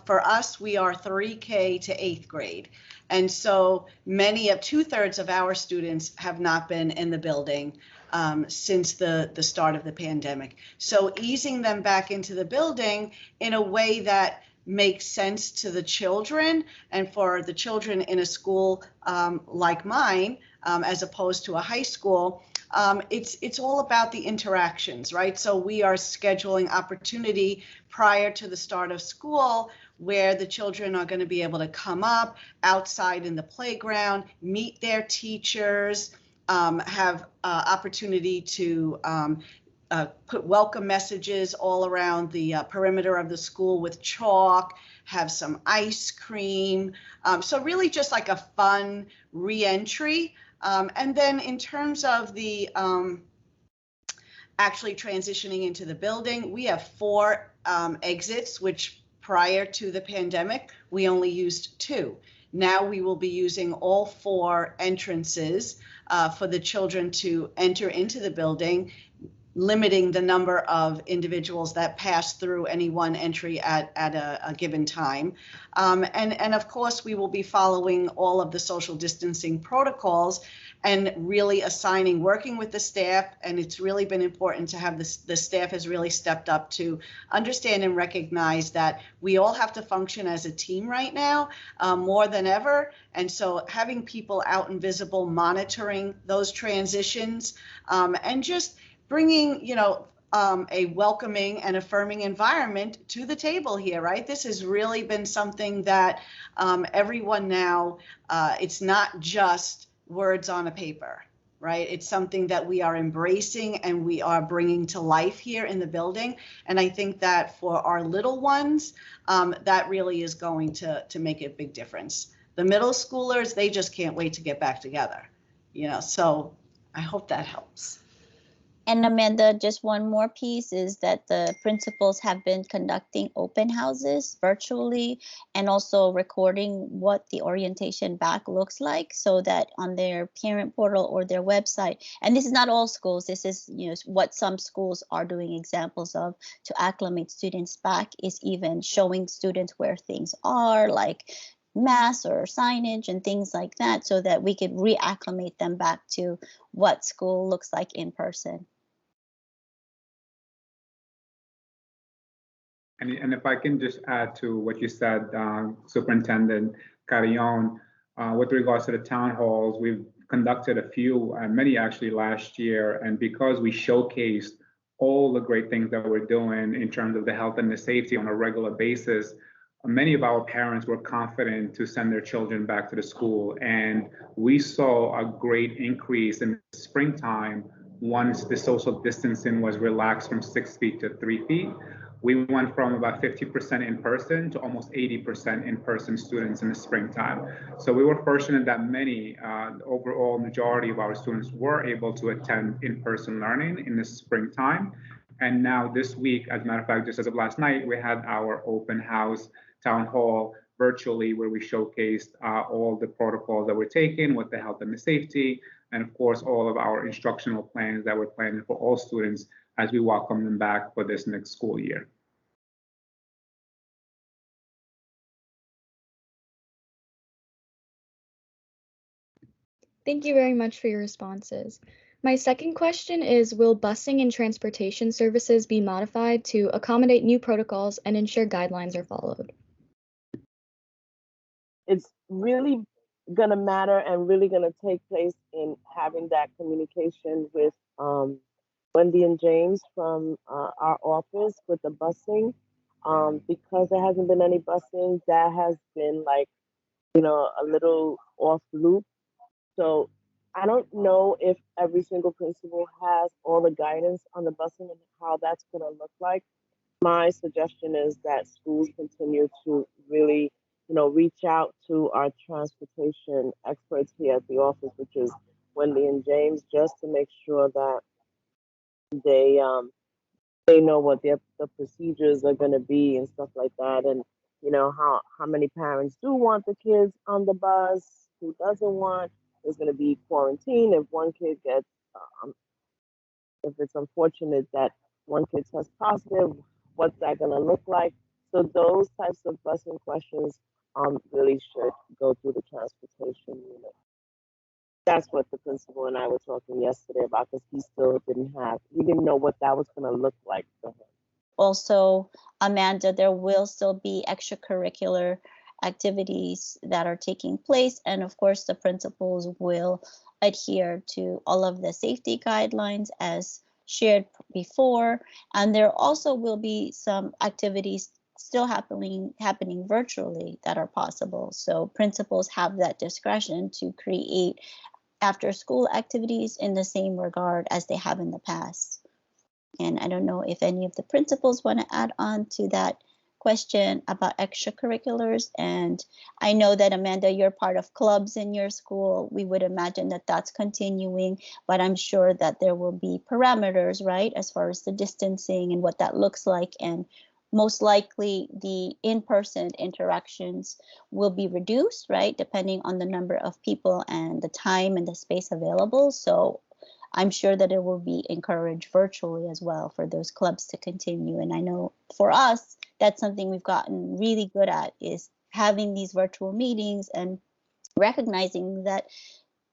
for us, we are 3K to 8th grade. And so many of 2/3 of our students have not been in the building since the start of the pandemic. So easing them back into the building in a way that makes sense to the children, and for the children in a school like mine, as opposed to a high school, it's all about the interactions, right? So we are scheduling opportunity prior to the start of school where the children are going to be able to come up outside in the playground, meet their teachers, have opportunity to put welcome messages all around the perimeter of the school with chalk, have some ice cream. So really just like a fun re-entry. And then in terms of the actually transitioning into the building. We have 4 exits, which prior to the pandemic, we only used 2. Now we will be using all 4 entrances for the children to enter into the building, limiting the number of individuals that pass through any one entry at a given time. And of course, we will be following all of the social distancing protocols and really assigning, working with the staff. And it's really been important to have the staff has really stepped up to understand and recognize that we all have to function as a team right now, more than ever. And so having people out and visible, monitoring those transitions, and just bringing, a welcoming and affirming environment to the table here, right? This has really been something that everyone now, it's not just words on a paper, right? It's something that we are embracing and we are bringing to life here in the building. And I think that for our little ones, that really is going to make a big difference. The middle schoolers, they just can't wait to get back together, so I hope that helps. And Amanda, just one more piece is that the principals have been conducting open houses virtually and also recording what the orientation back looks like so that on their parent portal or their website, and this is not all schools, this is what some schools are doing examples of to acclimate students back, is even showing students where things are, like masks or signage and things like that, so that we could reacclimate them back to what school looks like in person. And if I can just add to what you said, Superintendent Carrion, with regards to the town halls, we've conducted a few, many actually last year, and because we showcased all the great things that we're doing in terms of the health and the safety on a regular basis, many of our parents were confident to send their children back to the school. And we saw a great increase in the springtime once the social distancing was relaxed from 6 feet to 3 feet. We went from about 50% in person to almost 80% in-person students in the springtime. So we were fortunate that many, the overall majority of our students were able to attend in-person learning in the springtime. And now this week, as a matter of fact, just as of last night, we had our open house town hall virtually, where we showcased all the protocols that we're taking with the health and the safety, and of course, all of our instructional plans that we're planning for all students as we welcome them back for this next school year. Thank you very much for your responses. My second question is, will busing and transportation services be modified to accommodate new protocols and ensure guidelines are followed? It's really going to matter and really going to take place in having that communication with Wendy and James from our office with the busing. Because there hasn't been any busing, that has been like, a little off loop. So I don't know if every single principal has all the guidance on the busing and how that's going to look like. My suggestion is that schools continue to really, reach out to our transportation experts here at the office, which is Wendy and James, just to make sure that they know what the procedures are going to be and stuff like that, and how many parents do want the kids on the bus, who doesn't want. There's going to be quarantine if one kid gets, if it's unfortunate that one kid tests positive, what's that going to look like? So those types of busing questions really should go through the transportation unit. That's what the principal and I were talking yesterday about, because he didn't know what that was going to look like for him. Also, Amanda, there will still be extracurricular activities that are taking place, and of course the principals will adhere to all of the safety guidelines as shared before, and there also will be some activities still happening virtually that are possible. So principals have that discretion to create after school activities in the same regard as they have in the past. And I don't know if any of the principals want to add on to that question about extracurriculars. And I know that, Amanda, you're part of clubs in your school. We would imagine that that's continuing, but I'm sure that there will be parameters, right, as far as the distancing and what that looks like. And most likely the in-person interactions will be reduced, right, depending on the number of people and the time and the space available. So I'm sure that it will be encouraged virtually as well for those clubs to continue. And I know for us, that's something we've gotten really good at, is having these virtual meetings and recognizing that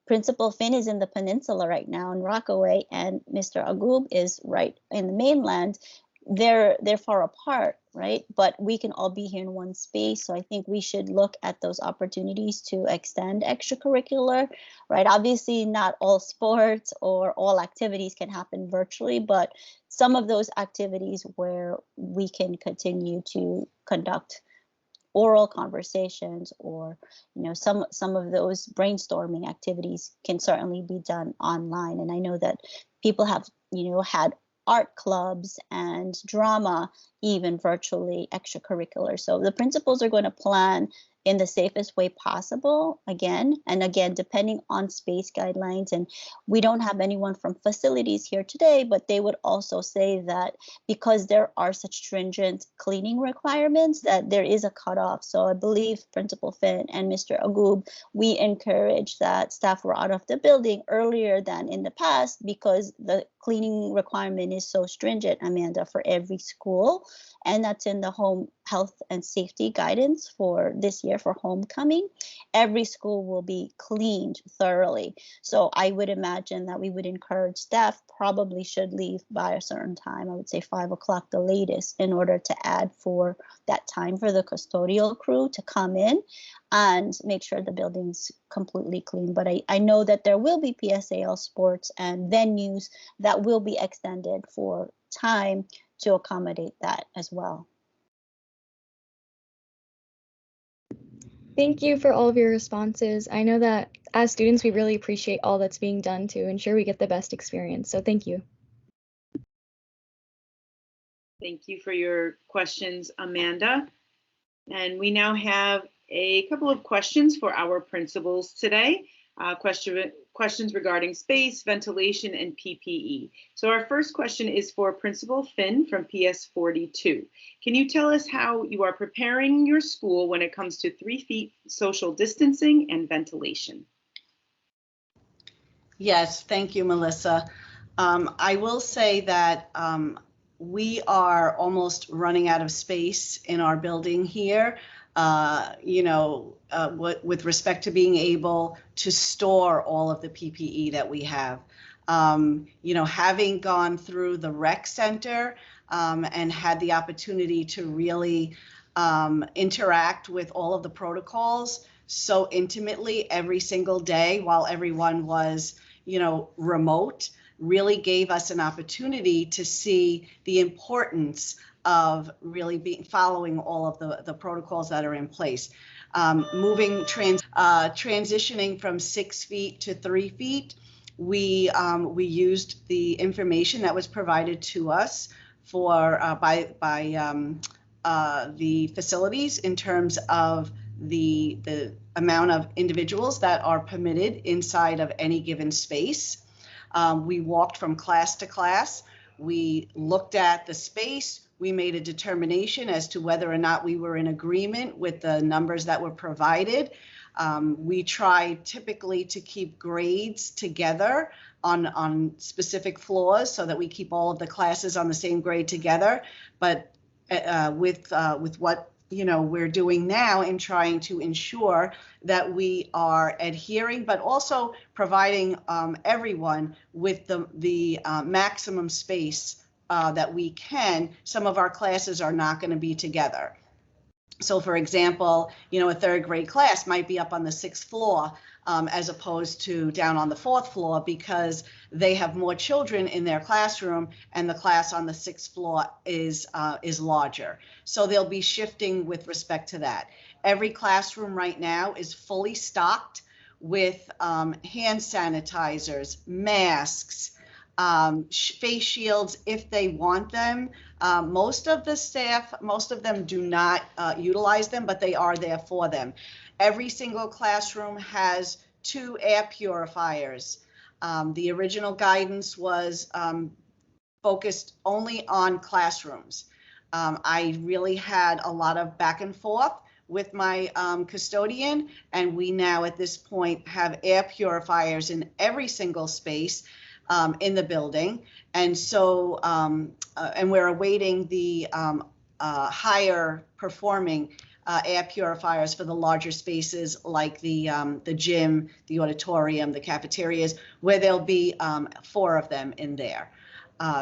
Principal Finn is in the peninsula right now in Rockaway, and Mr. Agub is right in the mainland. They're far apart, right? But we can all be here in one space. So I think we should look at those opportunities to extend extracurricular, right? Obviously, not all sports or all activities can happen virtually, but some of those activities where we can continue to conduct oral conversations, or some of those brainstorming activities can certainly be done online. And I know that people have had art clubs and drama, even virtually extracurricular. So the principals are going to plan in the safest way possible, again, depending on space guidelines. And we don't have anyone from facilities here today, but they would also say that because there are such stringent cleaning requirements, that there is a cutoff. So I believe Principal Finn and Mr. Agub, we encourage that staff were out of the building earlier than in the past, because the cleaning requirement is so stringent, Amanda, for every school. And that's in the home health and safety guidance for this year for homecoming. Every school will be cleaned thoroughly. So I would imagine that we would encourage staff probably should leave by a certain time. I would say 5 o'clock the latest, in order to add for that time for the custodial crew to come in and make sure the building's completely clean. But I know that there will be PSAL sports and venues that will be extended for time to accommodate that as well. Thank you for all of your responses. I know that as students, we really appreciate all that's being done to ensure we get the best experience. So thank you. Thank you for your questions, Amanda. And we now have a couple of questions for our principals today. Questions regarding space, ventilation, and PPE. So our first question is for Principal Finn from PS 42. Can you tell us how you are preparing your school when it comes to 3 feet social distancing and ventilation? Yes, thank you, Melissa. I will say that we are almost running out of space in our building here. With respect to being able to store all of the PPE that we have. Having gone through the rec center and had the opportunity to really interact with all of the protocols so intimately every single day while everyone was, remote, really gave us an opportunity to see the importance of really following all of the protocols that are in place. Transitioning from 6 feet to 3 feet, we used the information that was provided to us by the facilities in terms of the amount of individuals that are permitted inside of any given space. We walked from class to class. We looked at the space. We made a determination as to whether or not we were in agreement with the numbers that were provided. We try typically to keep grades together on specific floors so that we keep all of the classes on the same grade together. But with what we're doing now in trying to ensure that we are adhering, but also providing everyone with the maximum space that we can, some of our classes are not going to be together. So for example, a 3rd grade class might be up on the 6th floor as opposed to down on the 4th floor, because they have more children in their classroom and the class on the 6th floor is larger. So they'll be shifting with respect to that. Every classroom right now is fully stocked with hand sanitizers, masks, face shields if they want them, Most of the staff, most of them do not utilize them, but they are there for them. Every single classroom has 2 air purifiers. The original guidance was focused only on classrooms. I really had a lot of back and forth with my custodian, and we now at this point have air purifiers in every single space in the building. And so, and we're awaiting the higher performing air purifiers for the larger spaces like the gym, the auditorium, the cafeterias, where there'll be 4 of them in there.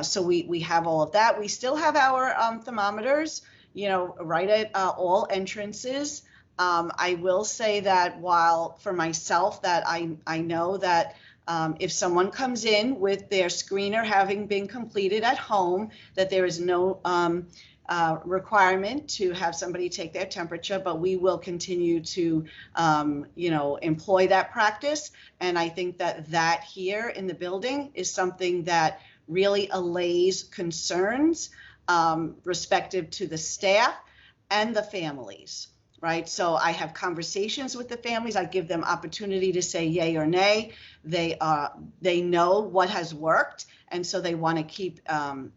So we have all of that. We still have our thermometers, you know, right at all entrances. I will say that while for myself that I know that if someone comes in with their screener having been completed at home, that there is no requirement to have somebody take their temperature, but we will continue to, you know, employ that practice. And I think that here in the building is something that really allays concerns respective to the staff and the families, right? So I have conversations with the families. I give them opportunity to say yay or nay. They know what has worked, and so they want to keep,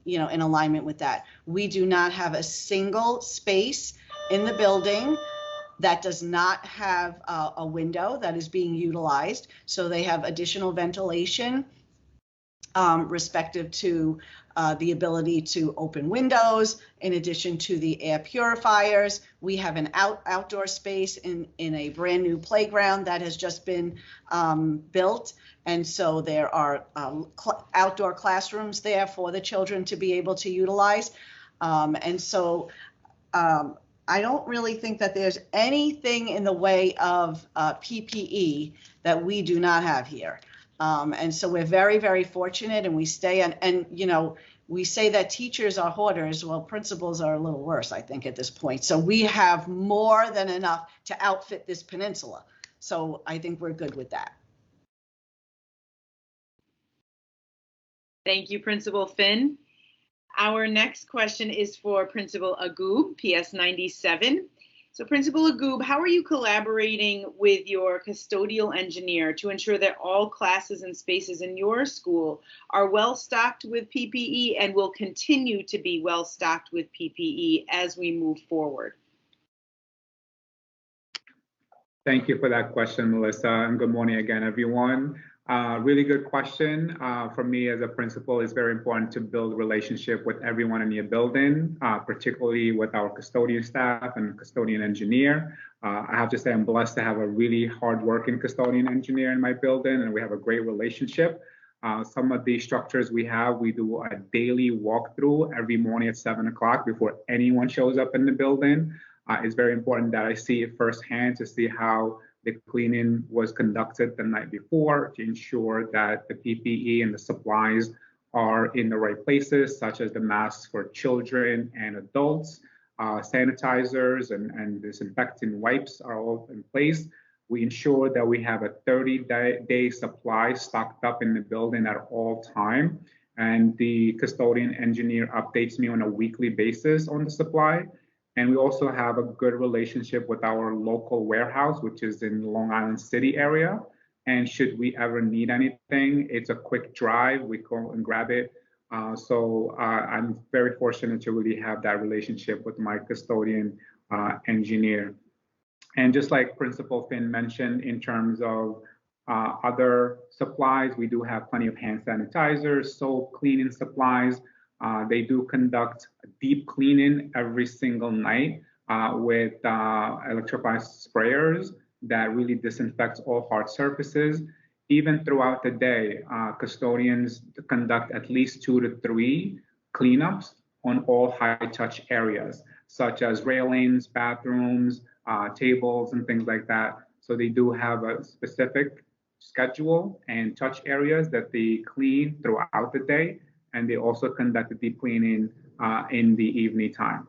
you know, in alignment with that. We do not have a single space in the building that does not have a window that is being utilized. So they have additional ventilation respective to the ability to open windows. In addition to the air purifiers, we have an outdoor space in a brand new playground that has just been built. And so there are outdoor classrooms there for the children to be able to utilize. And so I don't really think that there's anything in the way of PPE that we do not have here. And so we're very, very fortunate, and we stay on, and, you know, we say that teachers are hoarders. Well, principals are a little worse, I think, at this point. So we have more than enough to outfit this peninsula. So I think we're good with that. Thank you, Principal Finn. Our next question is for Principal Agoob, PS 97. So Principal Agoob, how are you collaborating with your custodial engineer to ensure that all classes and spaces in your school are well stocked with PPE and will continue to be well stocked with PPE as we move forward? Thank you for that question, Melissa, and good morning again, everyone. Really good question. For me as a principal, it's very important to build a relationship with everyone in your building, particularly with our custodian staff and custodian engineer. I have to say I'm blessed to have a really hardworking custodian engineer in my building, and we have a great relationship. Some of these structures we do a daily walkthrough every morning at 7 o'clock before anyone shows up in the building. It's very important that I see it firsthand to see how the cleaning was conducted the night before to ensure that the PPE and the supplies are in the right places, such as the masks for children and adults, sanitizers and disinfectant wipes are all in place. We ensure that we have a 30-day supply stocked up in the building at all time. And the custodian engineer updates me on a weekly basis on the supply. And we also have a good relationship with our local warehouse, which is in Long Island City area. And should we ever need anything, it's a quick drive. We go and grab it. So I'm very fortunate to really have that relationship with my custodian engineer. And just like Principal Finn mentioned, in terms of other supplies, we do have plenty of hand sanitizers, soap, cleaning supplies. They do conduct deep cleaning every single night with electrified sprayers that really disinfects all hard surfaces. Even throughout the day, custodians conduct at least 2 to 3 cleanups on all high-touch areas, such as railings, bathrooms, tables, and things like that. So they do have a specific schedule and touch areas that they clean throughout the day. And they also conduct the deep cleaning in the evening time.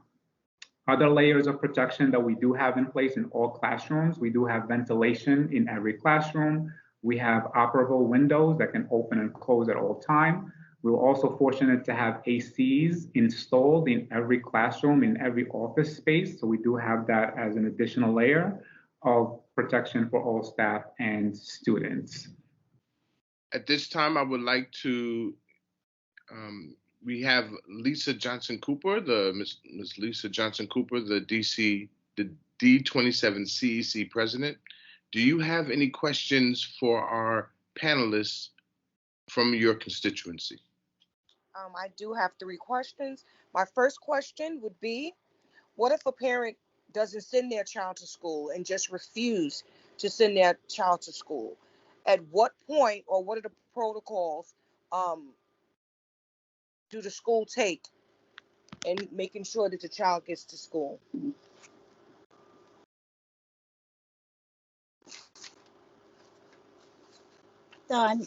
Other layers of protection that we do have in place in all classrooms, we do have ventilation in every classroom. We have operable windows that can open and close at all time. We were also fortunate to have ACs installed in every classroom, in every office space. So we do have that as an additional layer of protection for all staff and students. At this time, I would like to, we have Lisa Johnson Cooper, Ms. Lisa Johnson Cooper, the D27 CEC president. Do you have any questions for our panelists from your constituency? I do have 3 questions. My first question would be, what if a parent doesn't send their child to school and just refuse to send their child to school? At what point, or what are the protocols do the school take in making sure that the child gets to school? So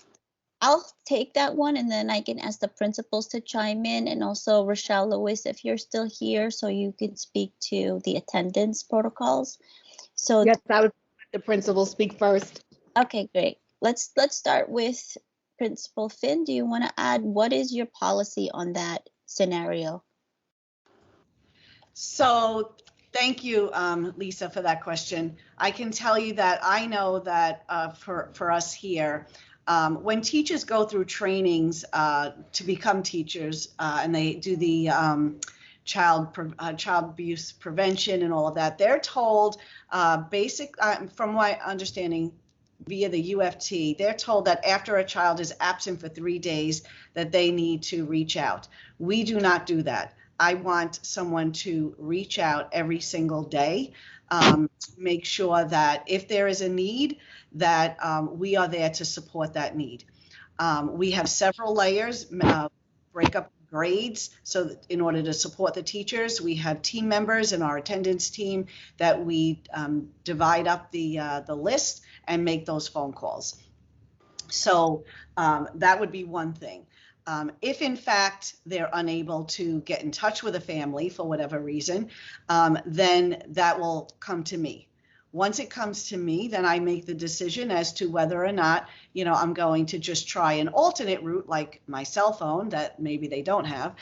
I'll take that one, and then I can ask the principals to chime in, and also Rochelle Lewis, if you're still here, so you can speak to the attendance protocols. So Yes, I would let the principal speak first. okay, great. Let's start with Principal Finn. Do you want to add, what is your policy on that scenario? So thank you, Lisa, for that question. I can tell you that I know that for us here, when teachers go through trainings to become teachers and they do the child abuse prevention and all of that, they're told from my understanding via the UFT, they're told that after a child is absent for 3 days that they need to reach out. We do not do that. I want someone to reach out every single day, make sure that if there is a need, that we are there to support that need. We have several layers, break up grades, so that in order to support the teachers, we have team members in our attendance team that we divide up the list and make those phone calls. So that would be one thing. If in fact they're unable to get in touch with a family for whatever reason, then that will come to me. Once it comes to me, then I make the decision as to whether or not, I'm going to just try an alternate route, like my cell phone that maybe they don't have,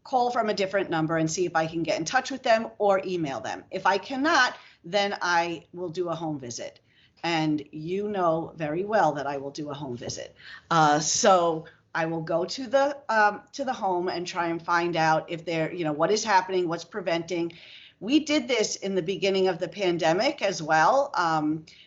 call from a different number and see if I can get in touch with them, or email them. If I cannot, then I will do a home visit. And you know very well that I will do a home visit. So I will go to the home and try and find out if there, what is happening, what's preventing. We did this in the beginning of the pandemic as well,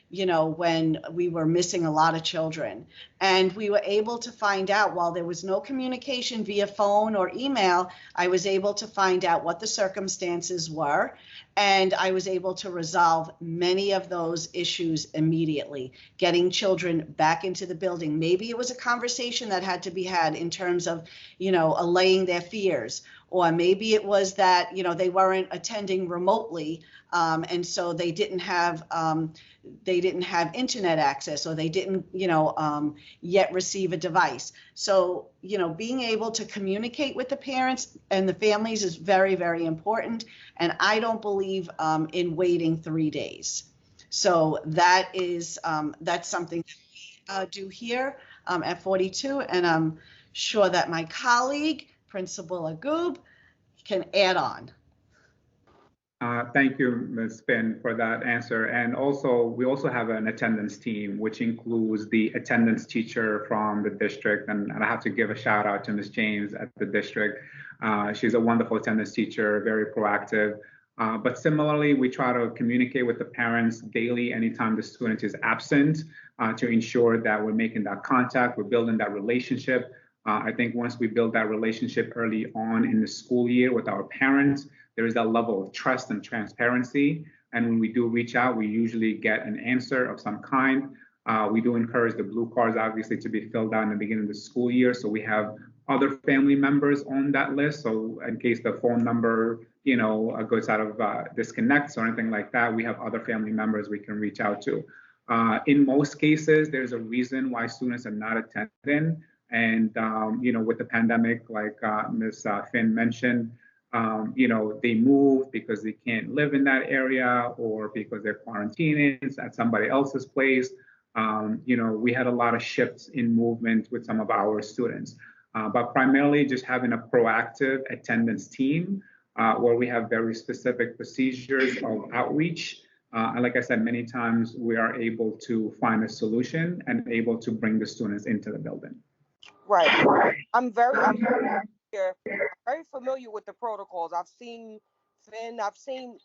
when we were missing a lot of children. And we were able to find out, while there was no communication via phone or email, I was able to find out what the circumstances were. And I was able to resolve many of those issues immediately, getting children back into the building. Maybe it was a conversation that had to be had in terms of, allaying their fears. Or maybe it was that, they weren't attending remotely, and so they didn't have internet access, or they didn't, yet receive a device. So, being able to communicate with the parents and the families is very, very important. And I don't believe in waiting 3 days. So that is that's something that we do here at 42, and I'm sure that my colleague, Principal Agoob, can add on. Thank you, Ms. Finn, for that answer. And also, we also have an attendance team, which includes the attendance teacher from the district. And I have to give a shout out to Ms. James at the district. She's a wonderful attendance teacher, very proactive. But similarly, we try to communicate with the parents daily anytime the student is absent to ensure that we're making that contact, we're building that relationship. I think once we build that relationship early on in the school year with our parents, there is that level of trust and transparency. And when we do reach out, we usually get an answer of some kind. We do encourage the blue cards, obviously, to be filled out in the beginning of the school year. So we have other family members on that list. So in case the phone number, goes out of disconnects or anything like that, we have other family members we can reach out to. In most cases, there's a reason why students are not attending. And, with the pandemic, like Ms. Finn mentioned, they move because they can't live in that area, or because they're quarantining at somebody else's place. we had a lot of shifts in movement with some of our students. But primarily just having a proactive attendance team where we have very specific procedures of outreach. And like I said, many times we are able to find a solution and able to bring the students into the building. Right. I'm very familiar with the protocols. I've seen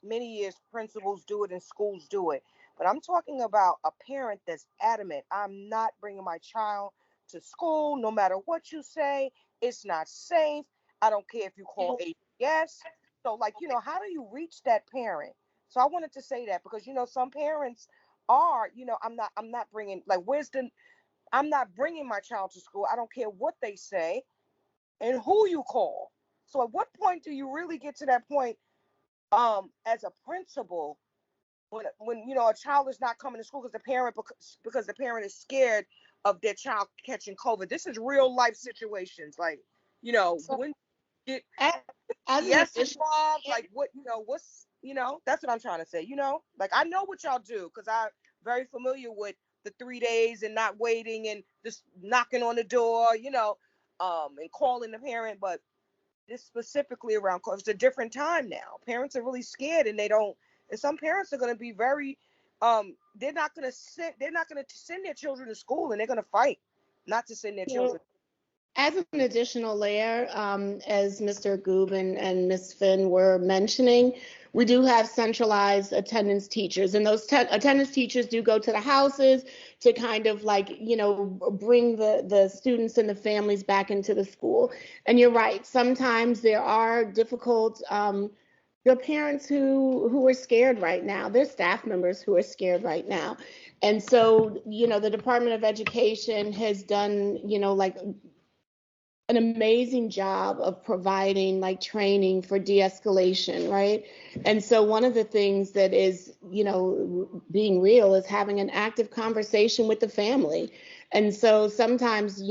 many years principals do it and schools do it. But I'm talking about a parent that's adamant, I'm not bringing my child to school, no matter what you say, it's not safe. I don't care if you call APS. So how do you reach that parent? So I wanted to say that because, some parents are, I'm not bringing, I'm not bringing my child to school. I don't care what they say and who you call. So at what point do you really get to that point as a principal when a child is not coming to school because the parent is scared of their child catching COVID? This is real life situations. When get yes involved, that's what I'm trying to say. I know what y'all do because I'm very familiar with the 3 days and not waiting and just knocking on the door, and calling the parent. But this specifically around COVID, it's a different time now. Parents are really scared and and some parents are going to be very, they're not going to send their children to school and they're going to fight not to send their children. As an additional layer, as Mr. Goob and Ms. Finn were mentioning, we do have centralized attendance teachers, and those attendance teachers do go to the houses to kind of bring the students and the families back into the school. And you're right, sometimes there are difficult, there are parents who are scared right now. There's staff members who are scared right now. And so, the Department of Education has done, an amazing job of providing training for de-escalation, right? And so one of the things that is, being real is having an active conversation with the family. And so sometimes,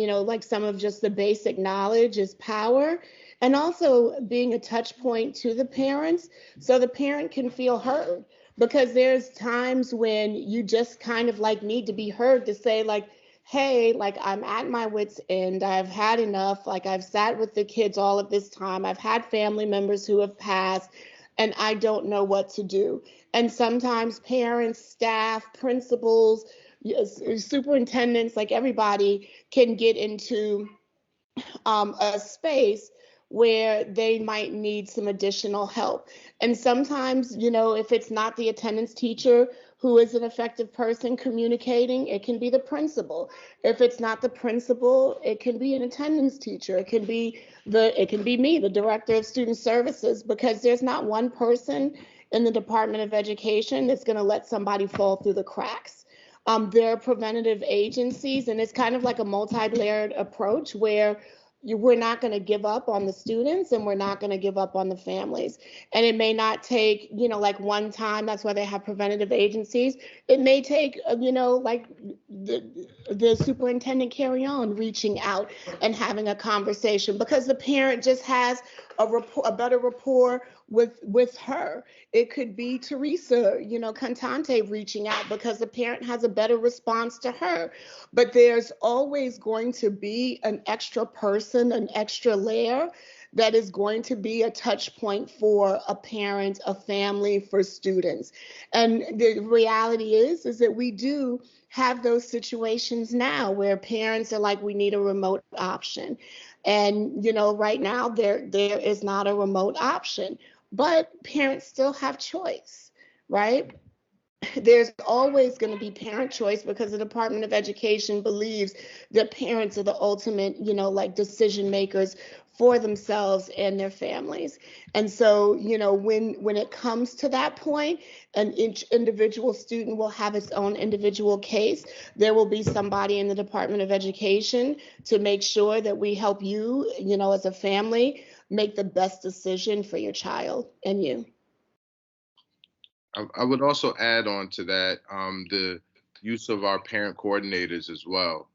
some of just the basic knowledge is power, and also being a touch point to the parents so the parent can feel heard. Because there's times when you just kind of need to be heard to say hey, I'm at my wit's end. I've had enough. I've sat with the kids all of this time. I've had family members who have passed, and I don't know what to do. And sometimes parents, staff, principals, superintendents, everybody can get into a space where they might need some additional help. And sometimes, if it's not the attendance teacher who is an effective person communicating, it can be the principal. If it's not the principal, it can be an attendance teacher. It can be me, the director of student services, because there's not one person in the Department of Education that's going to let somebody fall through the cracks. There are preventative agencies, and it's kind of like a multi-layered approach where we're not going to give up on the students and we're not going to give up on the families. And it may not take, one time. That's why they have preventative agencies. It may take, the superintendent carry on reaching out and having a conversation because the parent just has a better rapport with her. It could be Teresa, Cantante reaching out because the parent has a better response to her. But there's always going to be an extra person, an extra layer that is going to be a touch point for a parent, a family, for students. And the reality is that we do have those situations now where parents are we need a remote option. And, right now there is not a remote option, but parents still have choice, right? There's always going to be parent choice because the Department of Education believes that parents are the ultimate, decision makers for themselves and their families. And so, when it comes to that point, and each individual student will have its own individual case, there will be somebody in the Department of Education to make sure that we help you, as a family, make the best decision for your child and you. I would also add on to that the use of our parent coordinators as well.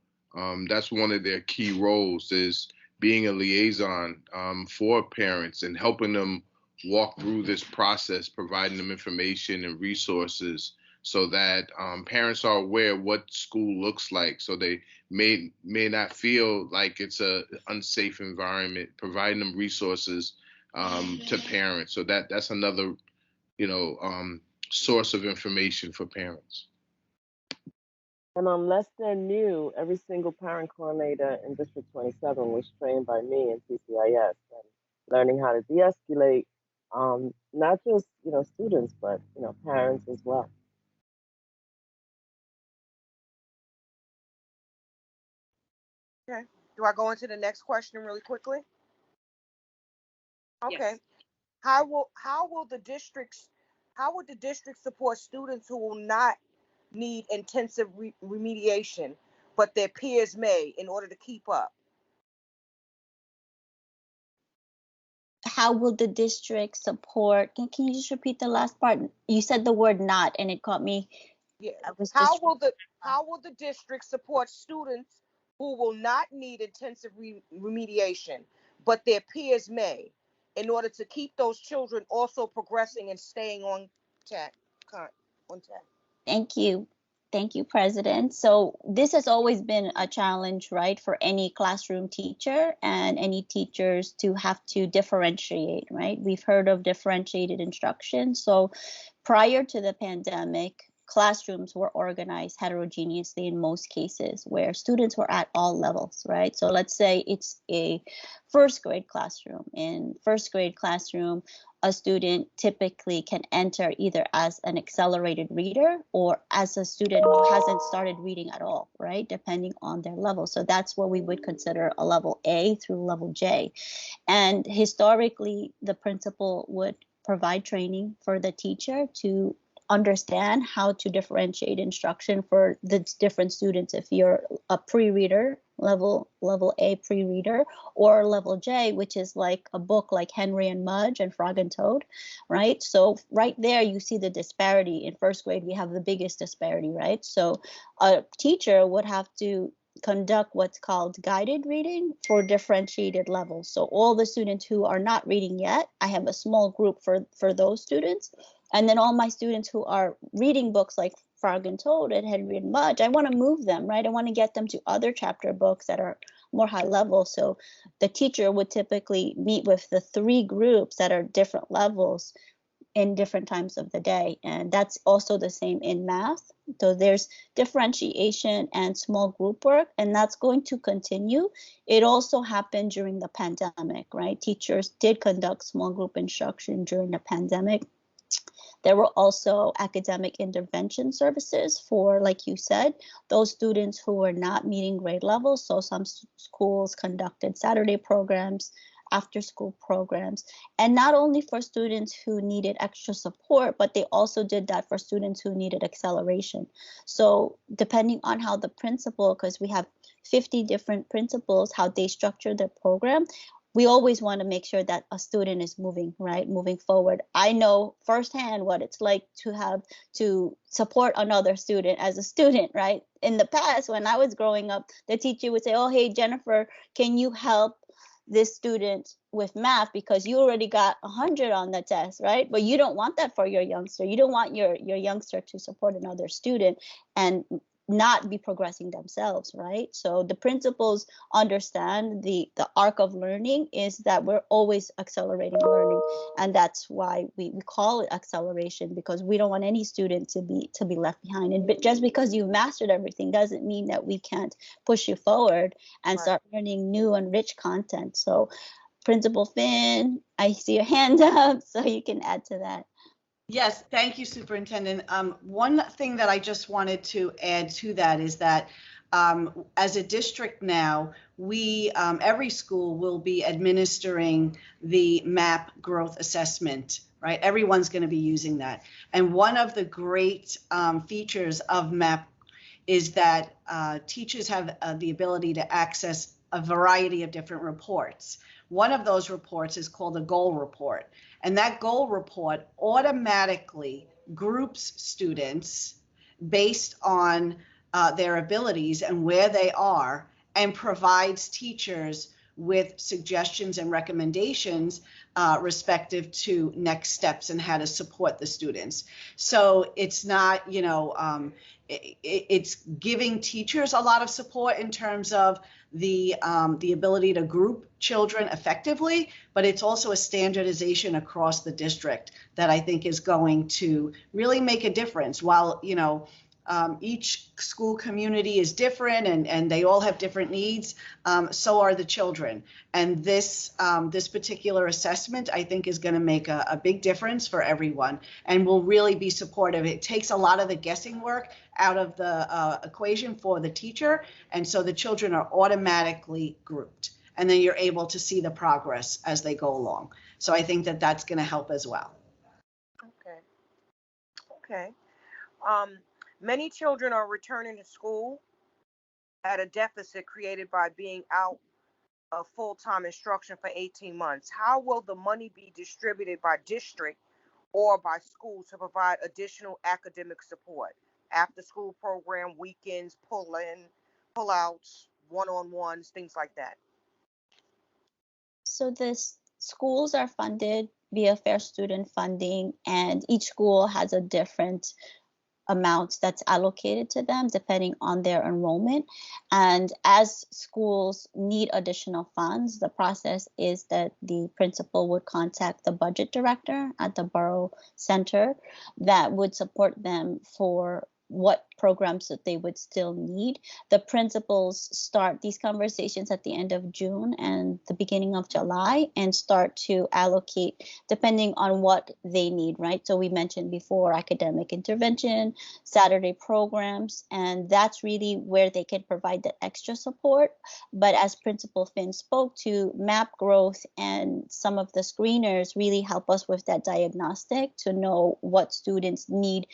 That's one of their key roles, is being a liaison for parents and helping them walk through this process, providing them information and resources so that parents are aware of what school looks like, so they may not feel like it's a unsafe environment, providing them resources to parents. So that's another, source of information for parents. And unless they're new, every single parent coordinator in District 27 was trained by me in TCIS and learning how to de-escalate, not just, students, but, parents as well. Okay. Do I go into the next question really quickly? Okay. Yes. How will the districts support students who will not need intensive remediation, but their peers may, in order to keep up? How will the district support? Can you just repeat the last part? You said the word "not" and it caught me. Yeah. I was How just will the district support students who will not need intensive remediation, but their peers may, in order to keep those children also progressing and staying on track? Thank you. Thank you, President. So this has always been a challenge, right, for any classroom teacher and any teachers to have to differentiate, right? We've heard of differentiated instruction. So prior to the pandemic, classrooms were organized heterogeneously in most cases where students were at all levels, right? So let's say it's a first grade classroom. In first grade classroom, a student typically can enter either as an accelerated reader or as a student who hasn't started reading at all, right? Depending on their level. So that's what we would consider a level A through level J. And historically, the principal would provide training for the teacher to understand how to differentiate instruction for the different students. If you're a pre-reader, level A pre-reader, or level J, which is like a book like Henry and Mudge and Frog and Toad, right? So right there, you see the disparity. In first grade, we have the biggest disparity, right? So a teacher would have to conduct what's called guided reading for differentiated levels. So all the students who are not reading yet, I have a small group for those students. And then all my students who are reading books like Frog and Toad and Henry and Mudge, I want to move them, right? I want to get them to other chapter books that are more high level. So the teacher would typically meet with the 3 groups that are different levels in different times of the day. And that's also the same in math. So there's differentiation and small group work, and that's going to continue. It also happened during the pandemic, right? Teachers did conduct small group instruction during the pandemic. There were also academic intervention services for, like you said, those students who were not meeting grade levels. So some schools conducted Saturday programs, after school programs, and not only for students who needed extra support, but they also did that for students who needed acceleration. So depending on how the principal, because we have 50 different principals, how they structure their program, we always want to make sure that a student is moving forward. I know firsthand what it's like to have to support another student as a student, right? In the past, when I was growing up, the teacher would say, oh, hey, Jennifer, can you help this student with math because you already got 100 on the test, right? But you don't want that for your youngster. You don't want your youngster to support another student and not be progressing themselves, right? So the principals understand the arc of learning is that we're always accelerating learning, and that's why we call it acceleration, because we don't want any student to be left behind. And but just because you've mastered everything doesn't mean that we can't push you forward and start learning new and rich content. So Principal Finn, I see your hand up, so you can add to that. Yes, thank you, Superintendent. One thing that I just wanted to add to that is that as a district now, we, every school will be administering the MAP growth assessment, right? Everyone's going to be using that. And one of the great features of MAP is that teachers have the ability to access a variety of different reports. One of those reports is called a goal report. And that goal report automatically groups students based on their abilities and where they are, and provides teachers with suggestions and recommendations respective to next steps and how to support the students. So it's not, it's giving teachers a lot of support in terms of the ability to group children effectively, but it's also a standardization across the district that I think is going to really make a difference. While, each school community is different and they all have different needs, so are the children. And this particular assessment, I think, is going to make a big difference for everyone and will really be supportive. It takes a lot of the guessing work out of the equation for the teacher, and so the children are automatically grouped. And then you're able to see the progress as they go along. So I think that that's going to help as well. Okay. Many children are returning to school at a deficit created by being out of full-time instruction for 18 months. How will the money be distributed by district or by school to provide additional academic support? After school program, weekends, pull-outs, one-on-ones, things like that. So the schools are funded via Fair Student Funding, and each school has a different amount that's allocated to them depending on their enrollment. And as schools need additional funds, the process is that the principal would contact the budget director at the borough center that would support them for what programs that they would still need. The principals start these conversations at the end of June and the beginning of July and start to allocate depending on what they need, right? So we mentioned before academic intervention, Saturday programs, and that's really where they can provide that extra support. But as Principal Finn spoke to, MAP growth and some of the screeners really help us with that diagnostic to know what students need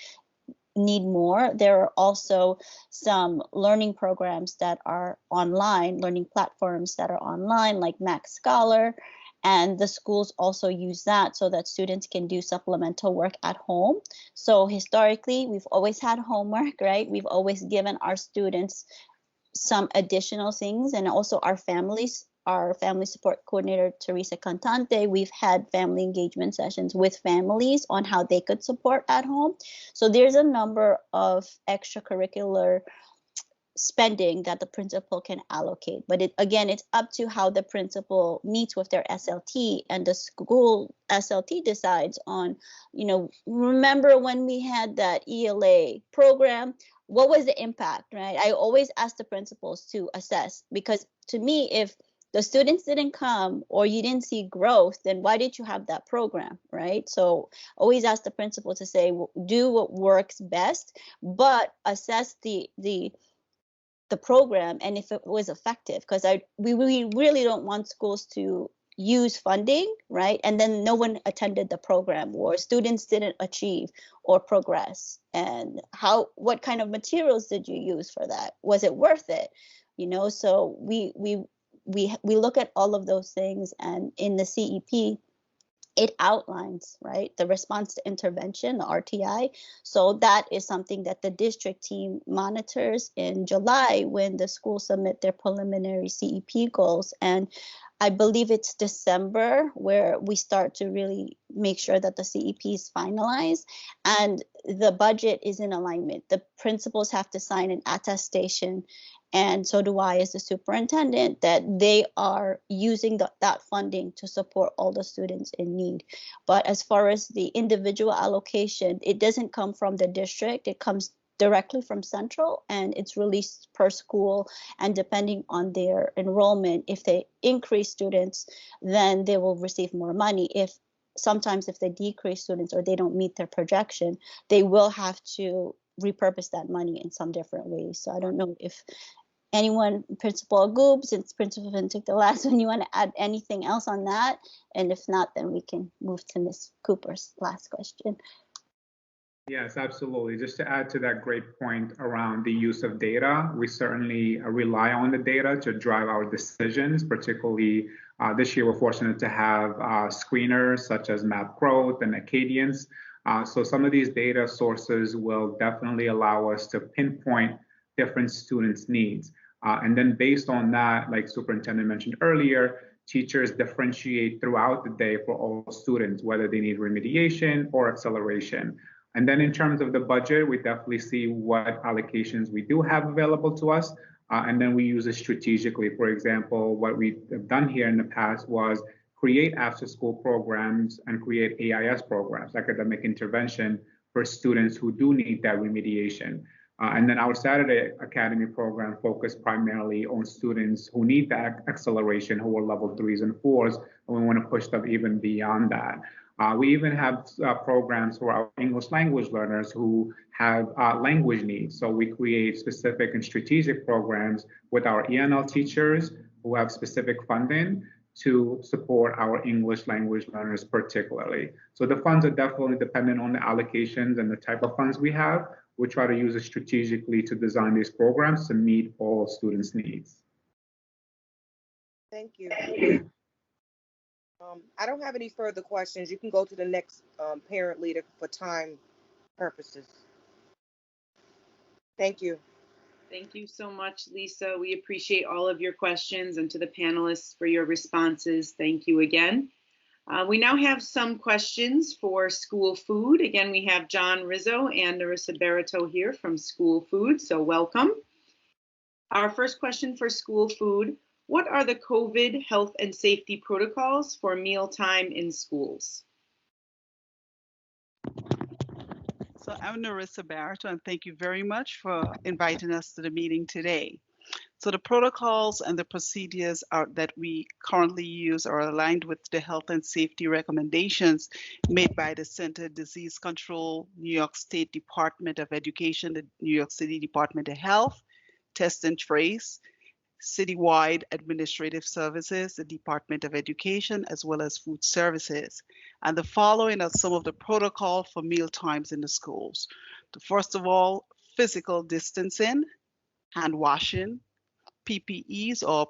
more. There are also some learning programs that are online, learning platforms that are online, like Max Scholar, and the schools also use that so that students can do supplemental work at home. So historically, we've always had homework, right? We've always given our students some additional things, and also our families. Our family support coordinator, Teresa Cantante, we've had family engagement sessions with families on how they could support at home. So there's a number of extracurricular spending that the principal can allocate. But it's up to how the principal meets with their SLT, and the school SLT decides on, remember when we had that ELA program, what was the impact, right? I always ask the principals to assess, because to me, if the students didn't come or you didn't see growth, then why did you have that program, right? So always ask the principal to say, do what works best, but assess the program and if it was effective, because we really don't want schools to use funding, right? And then no one attended the program, or students didn't achieve or progress. And what kind of materials did you use for that? Was it worth it? So we look at all of those things, and in the CEP, it outlines, right, the response to intervention, the RTI. So that is something that the district team monitors in July when the schools submit their preliminary CEP goals. And I believe it's December where we start to really make sure that the CEP is finalized and the budget is in alignment. The principals have to sign an attestation, and so do I as the superintendent, that they are using that funding to support all the students in need. But as far as the individual allocation, it doesn't come from the district. It comes directly from central, and it's released per school. And depending on their enrollment, if they increase students, then they will receive more money. Sometimes if they decrease students or they don't meet their projection, they will have to repurpose that money in some different ways. So I don't know if anyone, Principal Goob, since Principal Finn took the last one, you want to add anything else on that? And if not, then we can move to Ms. Cooper's last question. Yes, absolutely. Just to add to that great point around the use of data, we certainly rely on the data to drive our decisions. Particularly this year, we're fortunate to have screeners such as MAP Growth and Acadience. So some of these data sources will definitely allow us to pinpoint different students' needs. And then based on that, like Superintendent mentioned earlier, teachers differentiate throughout the day for all students, whether they need remediation or acceleration. And then in terms of the budget, we definitely see what allocations we do have available to us. And then we use it strategically. For example, what we have done here in the past was create after-school programs and create AIS programs, academic intervention, for students who do need that remediation. And then our Saturday Academy program focused primarily on students who need that acceleration, who are level 3s and 4s, and we want to push them even beyond that. We even have programs for our English language learners who have language needs. So we create specific and strategic programs with our ENL teachers who have specific funding to support our English language learners particularly. So the funds are definitely dependent on the allocations and the type of funds we have. We try to use it strategically to design these programs to meet all students' needs. Thank you. I don't have any further questions. You can go to the next parent leader for time purposes. Thank you. Thank you so much, Lisa. We appreciate all of your questions, and to the panelists for your responses. Thank you again. We now have some questions for school food. Again, we have John Rizzo and Narissa Barito here from School Food, so welcome. Our first question for school food: what are the COVID health and safety protocols for mealtime in schools? So I'm Narissa Barito, and thank you very much for inviting us to the meeting today. So the protocols and the procedures that we currently use are aligned with the health and safety recommendations made by the Center for Disease Control, New York State Department of Education, the New York City Department of Health, Test and Trace, Citywide Administrative Services, the Department of Education, as well as Food Services. And the following are some of the protocol for meal times in the schools. First of all, physical distancing, hand washing, PPEs or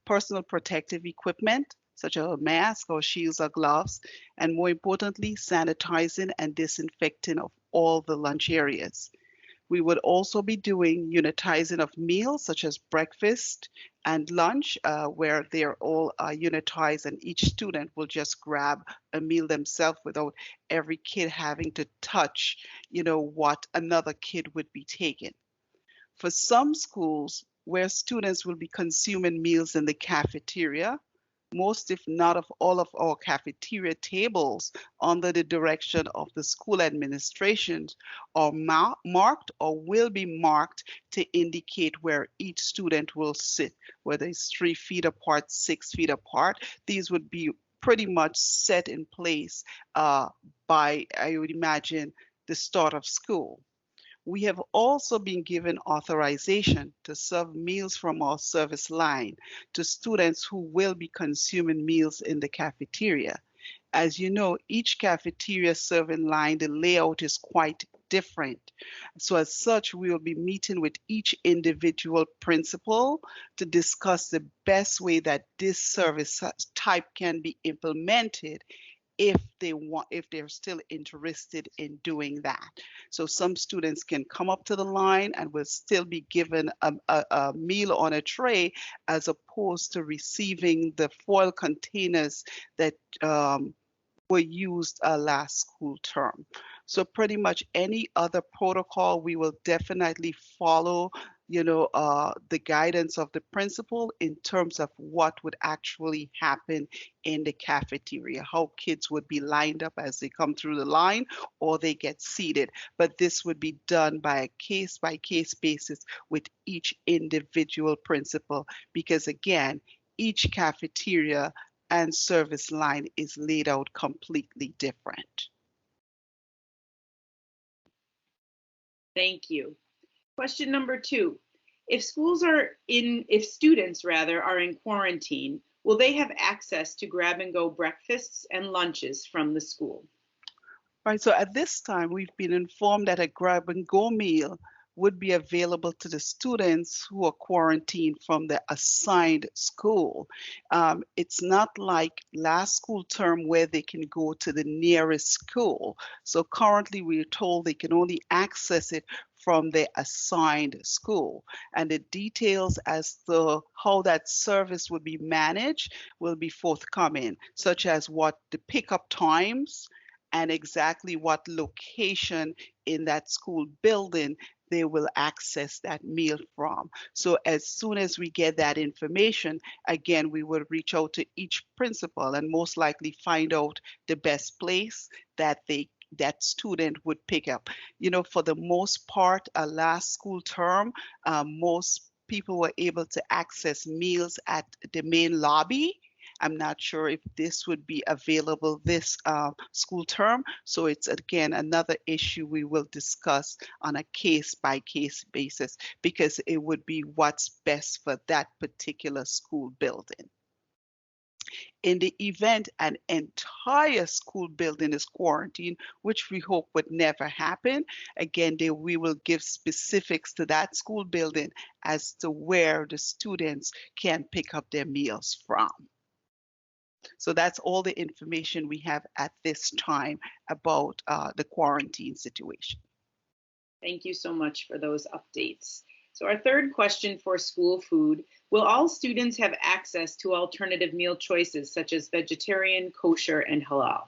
personal protective equipment, such as a mask or shields or gloves, and more importantly, sanitizing and disinfecting of all the lunch areas. We would also be doing unitizing of meals such as breakfast and lunch, where they're all unitized and each student will just grab a meal themselves without every kid having to touch, what another kid would be taking. For some schools where students will be consuming meals in the cafeteria, most if not of all of our cafeteria tables under the direction of the school administrations are marked or will be marked to indicate where each student will sit, whether it's 3 feet apart, 6 feet apart. These would be pretty much set in place by, I would imagine, the start of school. We have also been given authorization to serve meals from our service line to students who will be consuming meals in the cafeteria. As you know, each cafeteria serving line, the layout is quite different. So as such, we will be meeting with each individual principal to discuss the best way that this service type can be implemented if they're still interested in doing that. So some students can come up to the line and will still be given a meal on a tray, as opposed to receiving the foil containers that were used last school term. So pretty much any other protocol, we will definitely follow the guidance of the principal in terms of what would actually happen in the cafeteria, how kids would be lined up as they come through the line or they get seated. But this would be done by a case-by-case basis with each individual principal, because again, each cafeteria and service line is laid out completely different. Thank you. Question number 2. If students are in quarantine, will they have access to grab-and-go breakfasts and lunches from the school? Right, so at this time, we've been informed that a grab-and-go meal would be available to the students who are quarantined from the assigned school. It's not like last school term where they can go to the nearest school. So currently we're told they can only access it from their assigned school. And the details as to how that service will be managed will be forthcoming, such as what the pickup times and exactly what location in that school building they will access that meal from. So as soon as we get that information, again, we will reach out to each principal and most likely find out the best place that that student would pick up. You know, for the most part, last school term, most people were able to access meals at the main lobby. I'm not sure if this would be available this school term. So it's, again, another issue we will discuss on a case-by-case basis, because it would be what's best for that particular school building. In the event an entire school building is quarantined, which we hope would never happen, again, we will give specifics to that school building as to where the students can pick up their meals from. So that's all the information we have at this time about the quarantine situation. Thank you so much for those updates. So our third question for school food: will all students have access to alternative meal choices such as vegetarian, kosher, and halal?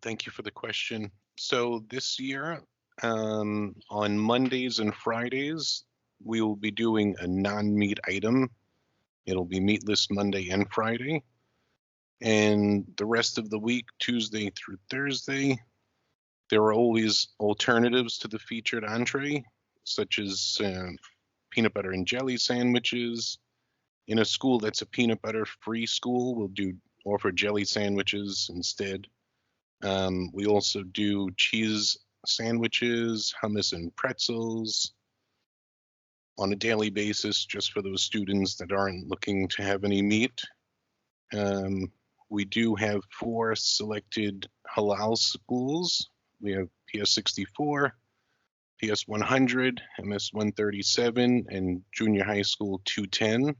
Thank you for the question. So this year, on Mondays and Fridays, we will be doing a non-meat item. It'll be meatless Monday and Friday. And the rest of the week, Tuesday through Thursday, there are always alternatives to the featured entree, such as peanut butter and jelly sandwiches. In a school that's a peanut butter free school, we'll offer jelly sandwiches instead. We also do cheese sandwiches, hummus and pretzels on a daily basis, just for those students that aren't looking to have any meat. We do have 4 selected halal schools. We have PS 64, PS 100, MS 137, and junior high school 210.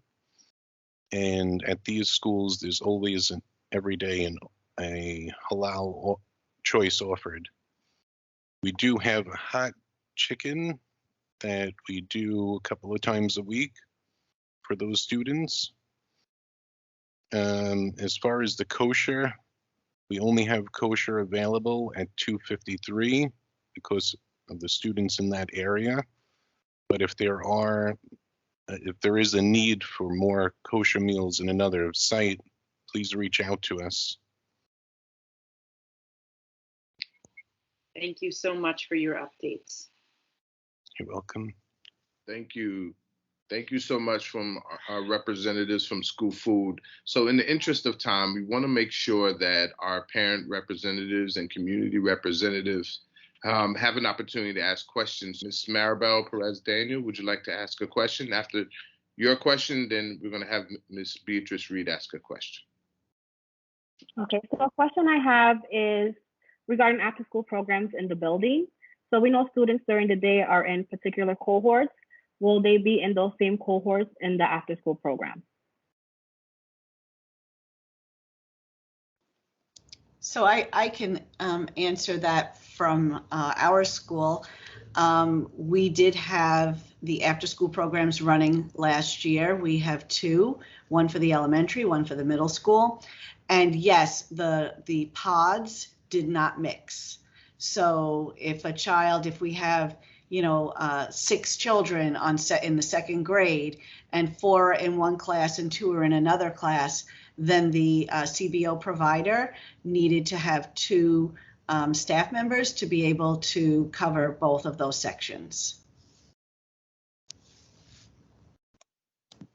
And at these schools, there's always every day a halal choice offered. We do have hot chicken that we do a couple of times a week for those students. As far as the kosher, we only have kosher available at 253 because of the students in that area. But if there is a need for more kosher meals in another site, please reach out to us. Thank you so much for your updates. You're welcome. Thank you. Thank you so much from our representatives from School Food. So in the interest of time, we want to make sure that our parent representatives and community representatives have an opportunity to ask questions. Ms. Maribel Perez-Daniel, would you like to ask a question? After your question, then we're going to have Ms. Beatrice Reed ask a question. Okay, so a question I have is regarding after-school programs in the building. So we know students during the day are in particular cohorts. Will they be in those same cohorts in the after-school program? So I can answer that from our school. We did have the after-school programs running last year. We have 2, one for the elementary, one for the middle school. And yes, the pods did not mix. So if we have 6 children in the second grade and 4 in one class and 2 are in another class, then the CBO provider needed to have 2 staff members to be able to cover both of those sections.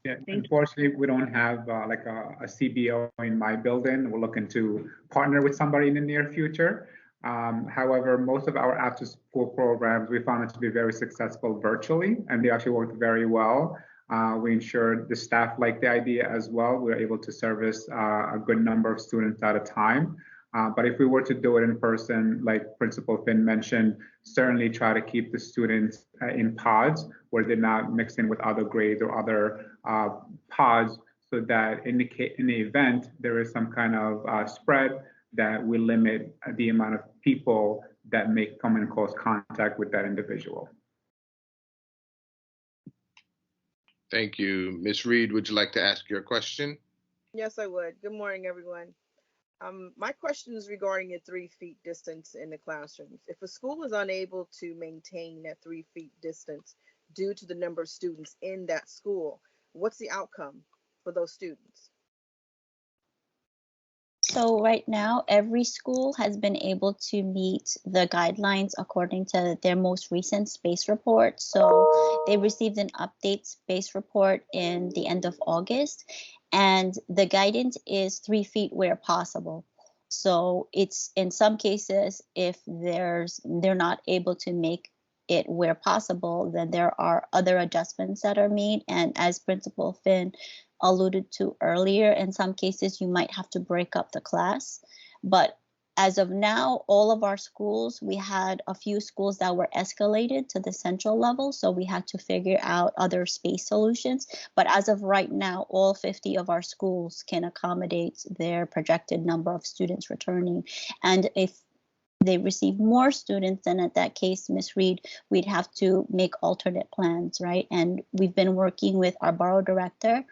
Yeah, unfortunately, we don't have like a CBO in my building. We're looking to partner with somebody in the near future. However, most of our after-school programs, we found it to be very successful virtually, and they actually worked very well. We ensured the staff liked the idea as well. We were able to service a good number of students at a time. But if we were to do it in person, like Principal Finn mentioned, certainly try to keep the students in pods where they're not mixed in with other grades or other pods, so that in the event there is some kind of spread, that we limit the amount of people that may come in close contact with that individual. Thank you. Ms. Reed, would you like to ask your question? Yes, I would. Good morning, everyone. My question is regarding a 3 feet distance in the classrooms. If a school is unable to maintain that 3 feet distance due to the number of students in that school, what's the outcome for those students? So right now, every school has been able to meet the guidelines according to their most recent space report. So they received an update space report in the end of August, and the guidance is 3 feet where possible. So it's in some cases, if they're not able to make it where possible, then there are other adjustments that are made. And as Principal Finn alluded to earlier, in some cases you might have to break up the class. But as of now, all of our schools, we had a few schools that were escalated to the central level, so we had to figure out other space solutions. But as of right now, all 50 of our schools can accommodate their projected number of students returning. And if they receive more students, then at that case, Ms. Reed, we'd have to make alternate plans, right? And we've been working with our borough director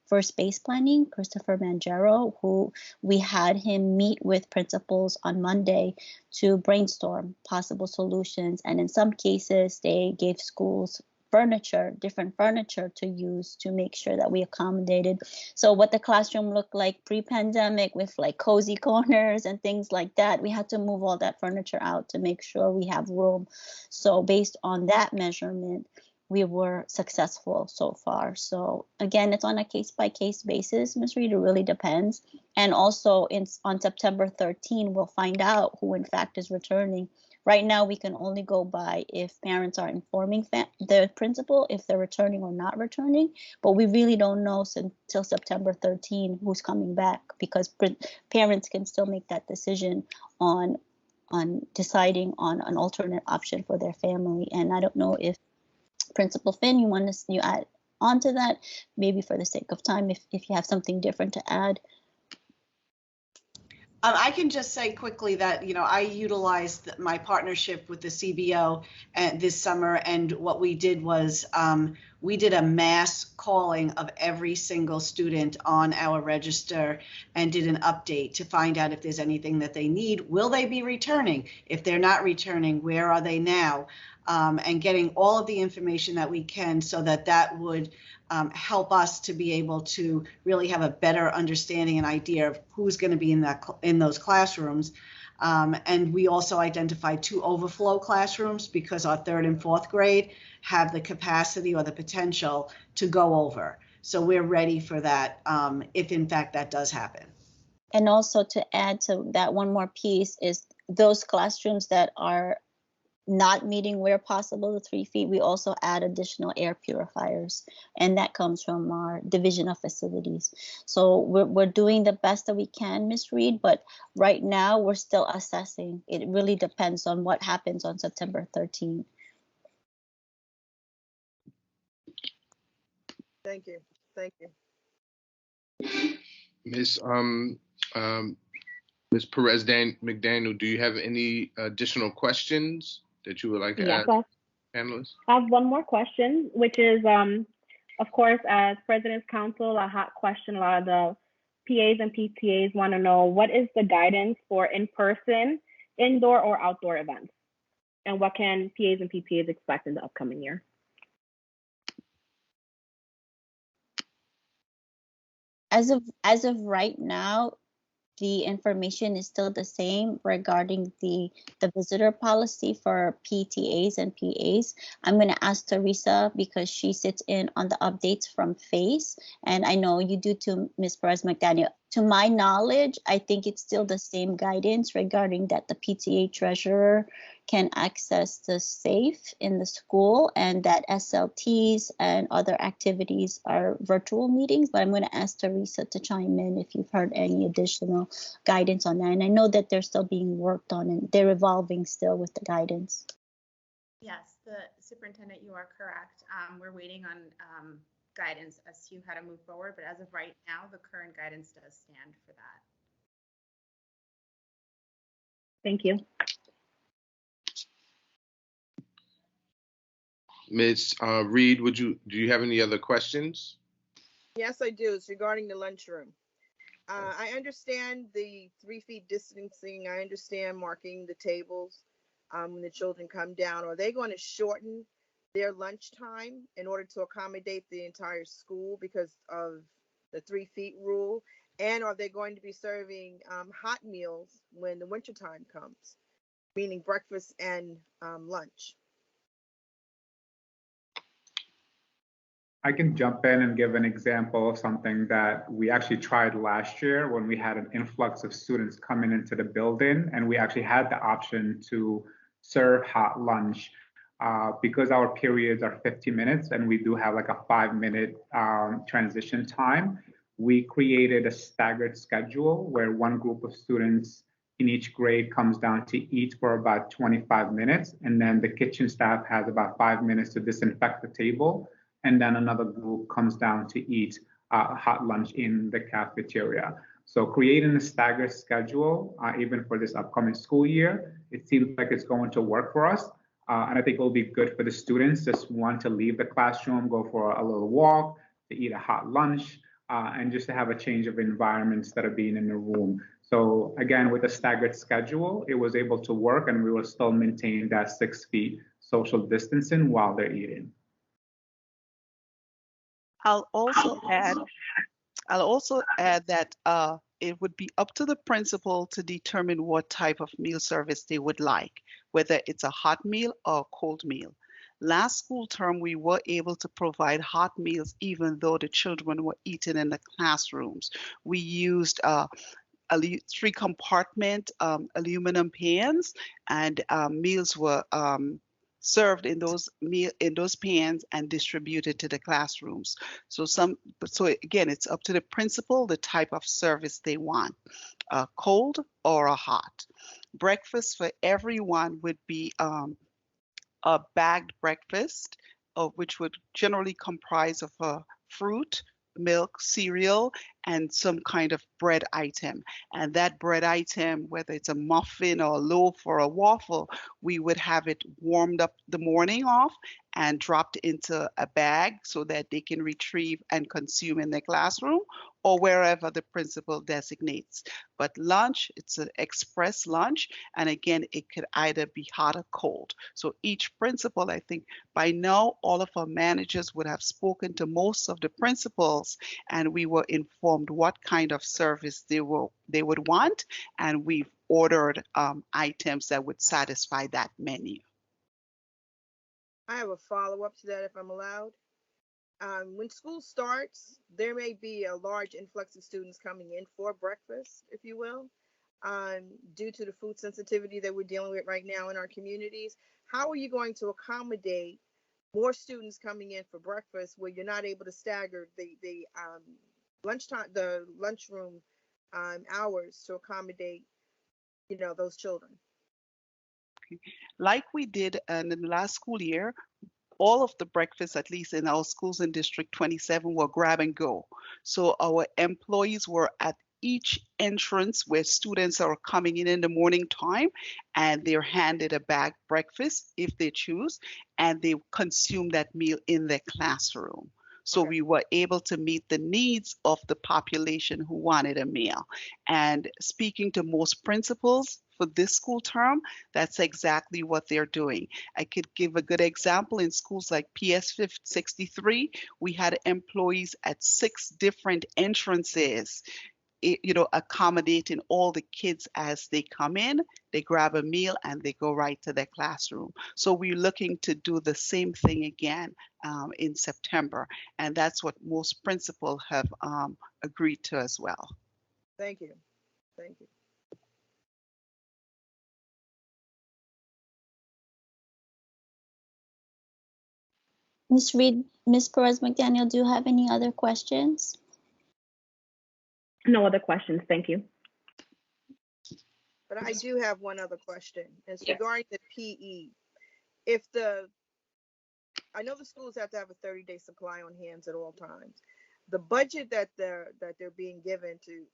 for space planning, Christopher Mangiero, who we had him meet with principals on Monday to brainstorm possible solutions. And in some cases, they gave schools furniture, different furniture to use to make sure that we accommodated. So what the classroom looked like pre-pandemic with like cozy corners and things like that, we had to move all that furniture out to make sure we have room. So based on that measurement, we were successful so far. So again, it's on a case-by-case basis, Ms. Reed, it really depends. And also on September 13, we'll find out who in fact is returning. Right now, we can only go by if parents are informing the principal if they're returning or not returning, but we really don't know until September 13 who's coming back, because parents can still make that decision on deciding on an alternate option for their family. And I don't know if Principal Finn, you add on to that, maybe for the sake of time, if you have something different to add. I can just say quickly that, I utilized my partnership with the CBO this summer, and what we did was we did a mass calling of every single student on our register and did an update to find out if there's anything that they need. Will they be returning? If they're not returning, where are they now? And getting all of the information that we can, so that would help us to be able to really have a better understanding and idea of who's going to be in those classrooms. And we also identified 2 overflow classrooms because our 3rd and 4th grade have the capacity or the potential to go over. So we're ready for that if in fact that does happen. And also to add to that, one more piece is those classrooms that are not meeting where possible the 3 feet, we also add additional air purifiers, and that comes from our division of facilities. So we're doing the best that we can, Ms. Reed, but right now we're still assessing. It really depends on what happens on September 13. Thank you. Thank you. Ms. Perez McDaniel, do you have any additional questions that you would like to ask panelists? I have one more question, which is, of course, as President's Council, a hot question. A lot of the PAs and PTAs want to know, what is the guidance for in-person, indoor or outdoor events? And what can PAs and PTAs expect in the upcoming year? As of right now, the information is still the same regarding the visitor policy for PTAs and PAs. I'm going to ask Teresa, because she sits in on the updates from FACE, and I know you do too, Ms. Perez McDaniel. To my knowledge, I think it's still the same guidance regarding that the PTA treasurer can access the safe in the school and that SLTs and other activities are virtual meetings. But I'm going to ask Teresa to chime in if you've heard any additional guidance on that. And I know that they're still being worked on and they're evolving still with the guidance. Yes, the superintendent, you are correct. We're waiting on guidance as to how to move forward, but as of right now, the current guidance does stand for that. Thank you. Ms. Reed, do you have any other questions? Yes, I do. It's regarding the lunchroom. I understand the 3 feet distancing. I understand marking the tables when the children come down. Are they going to shorten their lunchtime in order to accommodate the entire school because of the 3 feet rule? And are they going to be serving hot meals when the wintertime comes, meaning breakfast and lunch? I can jump in and give an example of something that we actually tried last year when we had an influx of students coming into the building, and we actually had the option to serve hot lunch. Because our periods are 50 minutes and we do have like a 5-minute transition time, we created a staggered schedule where one group of students in each grade comes down to eat for about 25 minutes. And then the kitchen staff has about 5 minutes to disinfect the table. And then another group comes down to eat hot lunch in the cafeteria. So creating a staggered schedule, even for this upcoming school year, it seems like it's going to work for us. And I think it will be good for the students just want to leave the classroom, go for a little walk, to eat a hot lunch, and just to have a change of environment instead of being in the room. So again, with a staggered schedule, it was able to work and we will still maintain that 6 feet social distancing while they're eating. I'll also add that it would be up to the principal to determine what type of meal service they would like, whether it's a hot meal or a cold meal. Last school term, we were able to provide hot meals even though the children were eating in the classrooms. We used 3-compartment aluminum pans, and meals were served in those pans and distributed to the classrooms. So again, it's up to the principal the type of service they want, a cold or a hot. Breakfast for everyone would be a bagged breakfast, which would generally comprise of fruit, milk, cereal, and some kind of bread item. And that bread item, whether it's a muffin or a loaf or a waffle, we would have it warmed up the morning off and dropped into a bag so that they can retrieve and consume in their classroom or wherever the principal designates. But lunch, it's an express lunch. And again, it could either be hot or cold. So each principal, I think by now, all of our managers would have spoken to most of the principals, and we were informed what kind of service they would want. And we've ordered items that would satisfy that menu. I have a follow-up to that if I'm allowed. When school starts, there may be a large influx of students coming in for breakfast, if you will, due to the food sensitivity that we're dealing with right now in our communities. How are you going to accommodate more students coming in for breakfast where you're not able to stagger the lunchtime, the lunchroom hours to accommodate, those children? Like we did in the last school year, all of the breakfasts, at least in our schools in District 27, were grab and go. So our employees were at each entrance where students are coming in the morning time, and they're handed a bag breakfast if they choose, and they consume that meal in their classroom. So we were able to meet the needs of the population who wanted a meal. And speaking to most principals for this school term, that's exactly what they're doing. I could give a good example in schools like PS 63. We had employees at 6 different entrances, accommodating all the kids as they come in, they grab a meal and they go right to their classroom. So we're looking to do the same thing again in September. And that's what most principals have agreed to as well. Thank you. Thank you. Ms. Reed, Ms. Perez McDaniel, do you have any other questions? No other questions. Thank you. But I do have one other question. It's Yes. regarding the PE. I know the schools have to have a 30-day supply on hands at all times. The budget that they're being given to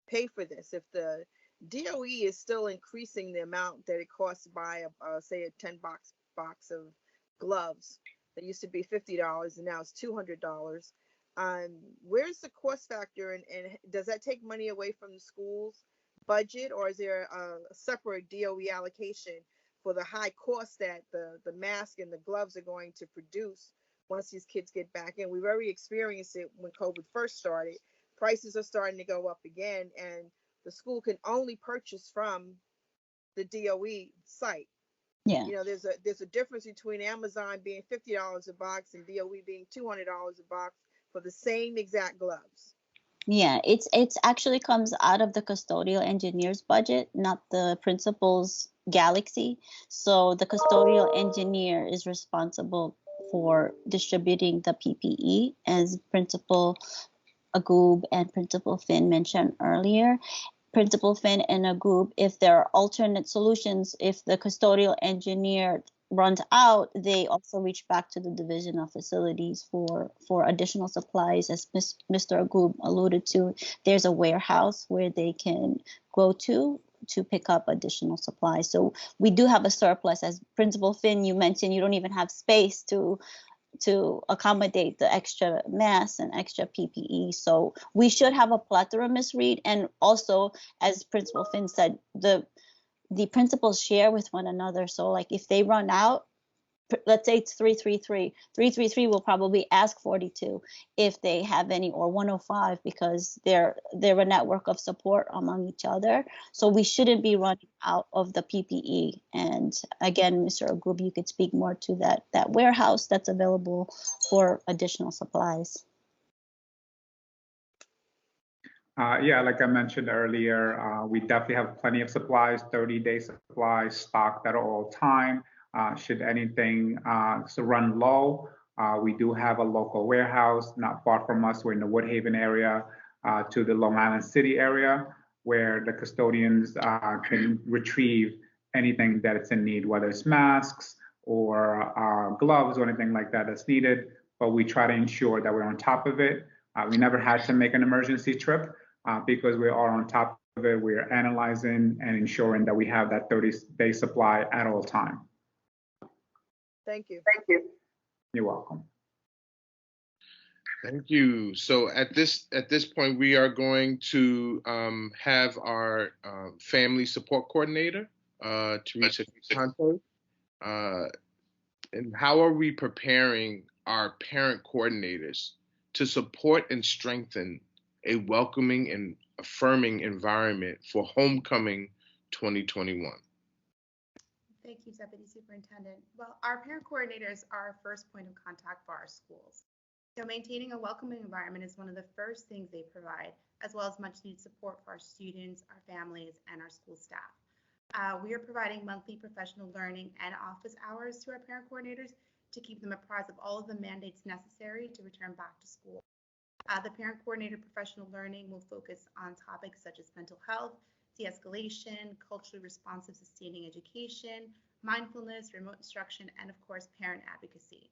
pay for this, if the DOE is still increasing the amount that it costs to buy say a 10 box of gloves that used to be $50 and now it's $200, where's the cost factor, and does that take money away from the school's budget, or is there a separate DOE allocation for the high cost that the mask and the gloves are going to produce once these kids get back in? We've already experienced it when COVID first started. Prices are starting to go up again, and the school can only purchase from the DOE site. Yeah. You know, there's a difference between Amazon being $50 a box and DOE being $200 a box for the same exact gloves. Yeah, it's actually comes out of the custodial engineer's budget, not the principal's galaxy. So the custodial engineer is responsible for distributing the PPE, as Principal Agoob and Principal Finn mentioned earlier. Principal Finn and Agoob, if there are alternate solutions, if the custodial engineer runs out, they also reach back to the Division of Facilities for additional supplies. As Mr. Agoob alluded to, there's a warehouse where they can go to pick up additional supplies. So we do have a surplus. As Principal Finn, you mentioned, you don't even have space to accommodate the extra masks and extra PPE. So we should have a plethora, Ms. Reed. And also, as Principal Finn said, the principals share with one another. So like if they run out, let's say it's 333. 333 will probably ask 42 if they have any, or 105, because they're a network of support among each other. So we shouldn't be running out of the PPE. And again, Mr. Agoob, you could speak more to that warehouse that's available for additional supplies. Yeah, like I mentioned earlier, we definitely have plenty of supplies, 30-day supplies stocked at all time. Should anything run low, we do have a local warehouse not far from us. We're in the Woodhaven area to the Long Island City area, where the custodians can retrieve anything that it's in need, whether it's masks or gloves or anything like that that's needed. But we try to ensure that we're on top of it. We never had to make an emergency trip because we are on top of it. We're analyzing and ensuring that we have that 30-day supply at all time. Thank you. Thank you. You're welcome. Thank you. So at this point, we are going to have our family support coordinator, Teresa Conte. And how are we preparing our parent coordinators to support and strengthen a welcoming and affirming environment for homecoming 2021? Thank you, Deputy Superintendent. Well, our parent coordinators are our first point of contact for our schools. So maintaining a welcoming environment is one of the first things they provide, as well as much needed support for our students, our families, and our school staff. We are providing monthly professional learning and office hours to our parent coordinators to keep them apprised of all of the mandates necessary to return back to school. The parent coordinator professional learning will focus on topics such as mental health, de-escalation, culturally responsive sustaining education, mindfulness, remote instruction, and of course, parent advocacy.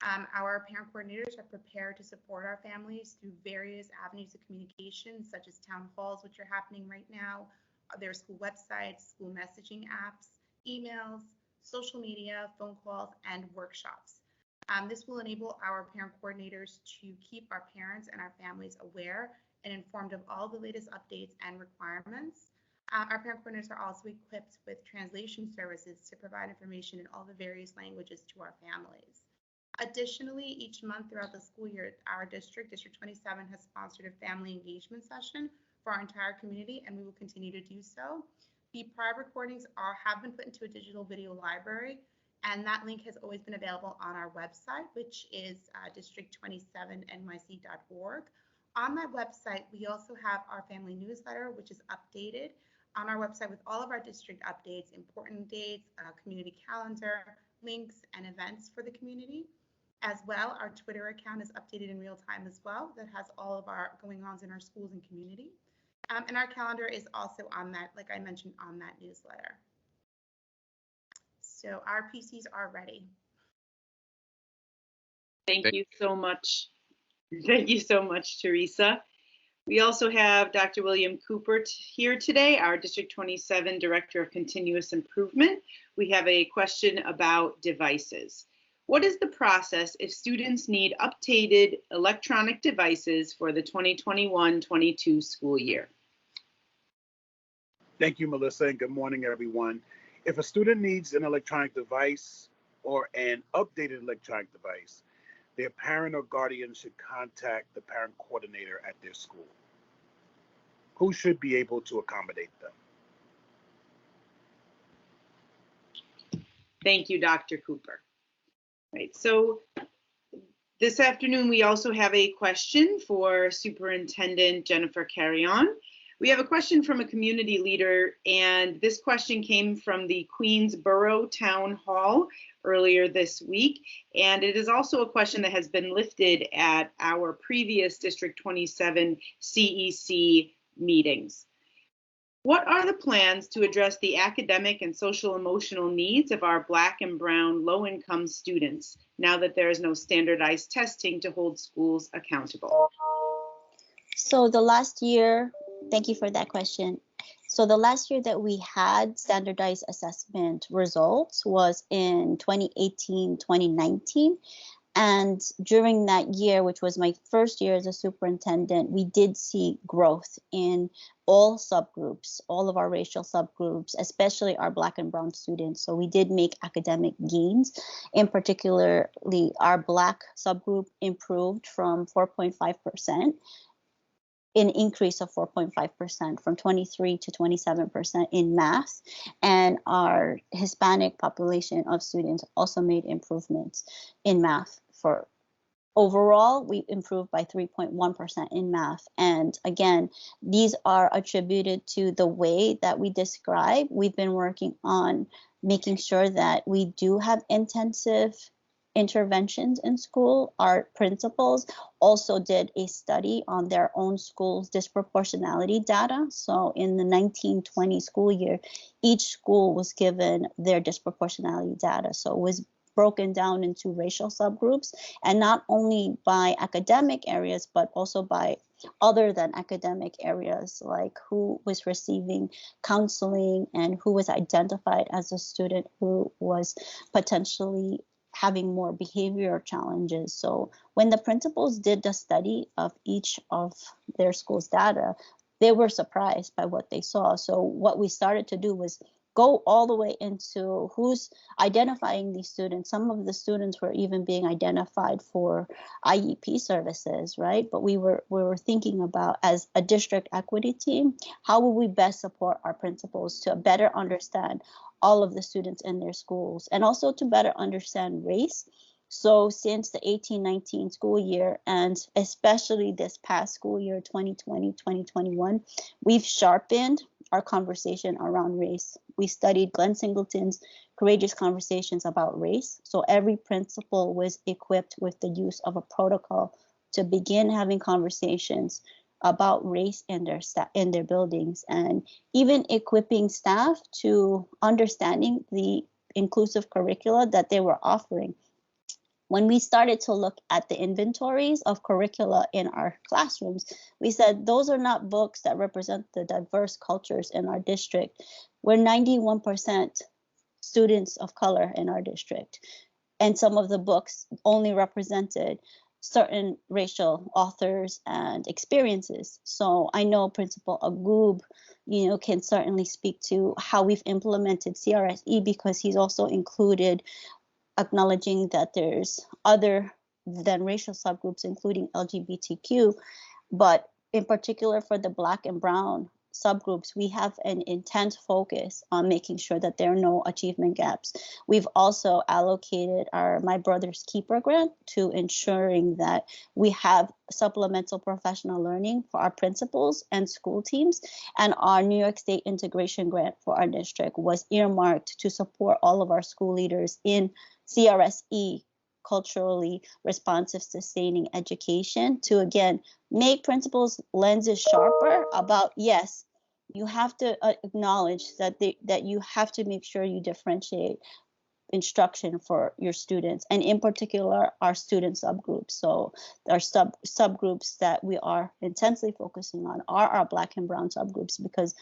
Our parent coordinators are prepared to support our families through various avenues of communication, such as town halls, which are happening right now, their school websites, school messaging apps, emails, social media, phone calls, and workshops. This will enable our parent coordinators to keep our parents and our families aware and informed of all the latest updates and requirements. Our parent coordinators are also equipped with translation services to provide information in all the various languages to our families. Additionally, each month throughout the school year, our District 27, has sponsored a family engagement session for our entire community, and we will continue to do so. The prior recordings have been put into a digital video library, and that link has always been available on our website, which is district27nyc.org. On that website, we also have our family newsletter, which is updated on our website with all of our district updates, important dates, community calendar, links, and events for the community. As well, our Twitter account is updated in real time as well. That has all of our going-ons in our schools and community. And our calendar is also on that, like I mentioned, on that newsletter. So our PCs are ready. Thank you so much. Thank you so much, Teresa. We also have Dr. William Cooper here today, our District 27 Director of Continuous Improvement. We have a question about devices. What is the process if students need updated electronic devices for the 2021-22 school year? Thank you, Melissa, and good morning, everyone. If a student needs an electronic device or an updated electronic device, their parent or guardian should contact the parent coordinator at their school, who should be able to accommodate them. Thank you, Dr. Cooper. Right, so this afternoon, we also have a question for Superintendent Jennifer Carrion. We have a question from a community leader, and this question came from the Queensborough Town Hall earlier this week. And it is also a question that has been lifted at our previous District 27 CEC meetings. What are the plans to address the academic and social emotional needs of our Black and Brown low-income students now that there is no standardized testing to hold schools accountable? So the last year, thank you for that question. So the last year that we had standardized assessment results was in 2018-2019. And during that year, which was my first year as a superintendent, we did see growth in all subgroups, all of our racial subgroups, especially our Black and Brown students. So we did make academic gains. In particularly, our Black subgroup improved from 4.5%. An increase of 4.5% from 23 to 27% in math, and our Hispanic population of students also made improvements in math. For overall, we improved by 3.1% in math. And again, these are attributed to the way that we describe. We've been working on making sure that we do have intensive interventions in school. Our principals also did a study on their own school's disproportionality data. So in the 1920 school year, each school was given their disproportionality data. So it was broken down into racial subgroups, and not only by academic areas, but also by other than academic areas, like who was receiving counseling and who was identified as a student who was potentially having more behavior challenges. So when the principals did the study of each of their school's data, they were surprised by what they saw. So what we started to do was go all the way into who's identifying these students. Some of the students were even being identified for IEP services, right? But we were thinking about, as a district equity team, how will we best support our principals to better understand all of the students in their schools, and also to better understand race. So since the 18-19 school year, and especially this past school year, 2020-2021, we've sharpened our conversation around race. We studied Glenn Singleton's Courageous Conversations About Race. So every principal was equipped with the use of a protocol to begin having conversations about race in their buildings, and even equipping staff to understanding the inclusive curricula that they were offering. When we started to look at the inventories of curricula in our classrooms, we said those are not books that represent the diverse cultures in our district. We're 91% students of color in our district, and some of the books only represented certain racial authors and experiences. So I know Principal Agoob, can certainly speak to how we've implemented CRSE, because he's also included acknowledging that there's other than racial subgroups, including LGBTQ, but in particular for the Black and Brown subgroups, we have an intense focus on making sure that there are no achievement gaps. We've also allocated our My Brother's Keeper grant to ensuring that we have supplemental professional learning for our principals and school teams. And our New York State integration grant for our district was earmarked to support all of our school leaders in CRSE, culturally responsive sustaining education, to again make principals' lenses sharper about, yes, you have to acknowledge that that you have to make sure you differentiate instruction for your students, and in particular our student subgroups. So our subgroups that we are intensely focusing on are our Black and Brown subgroups, because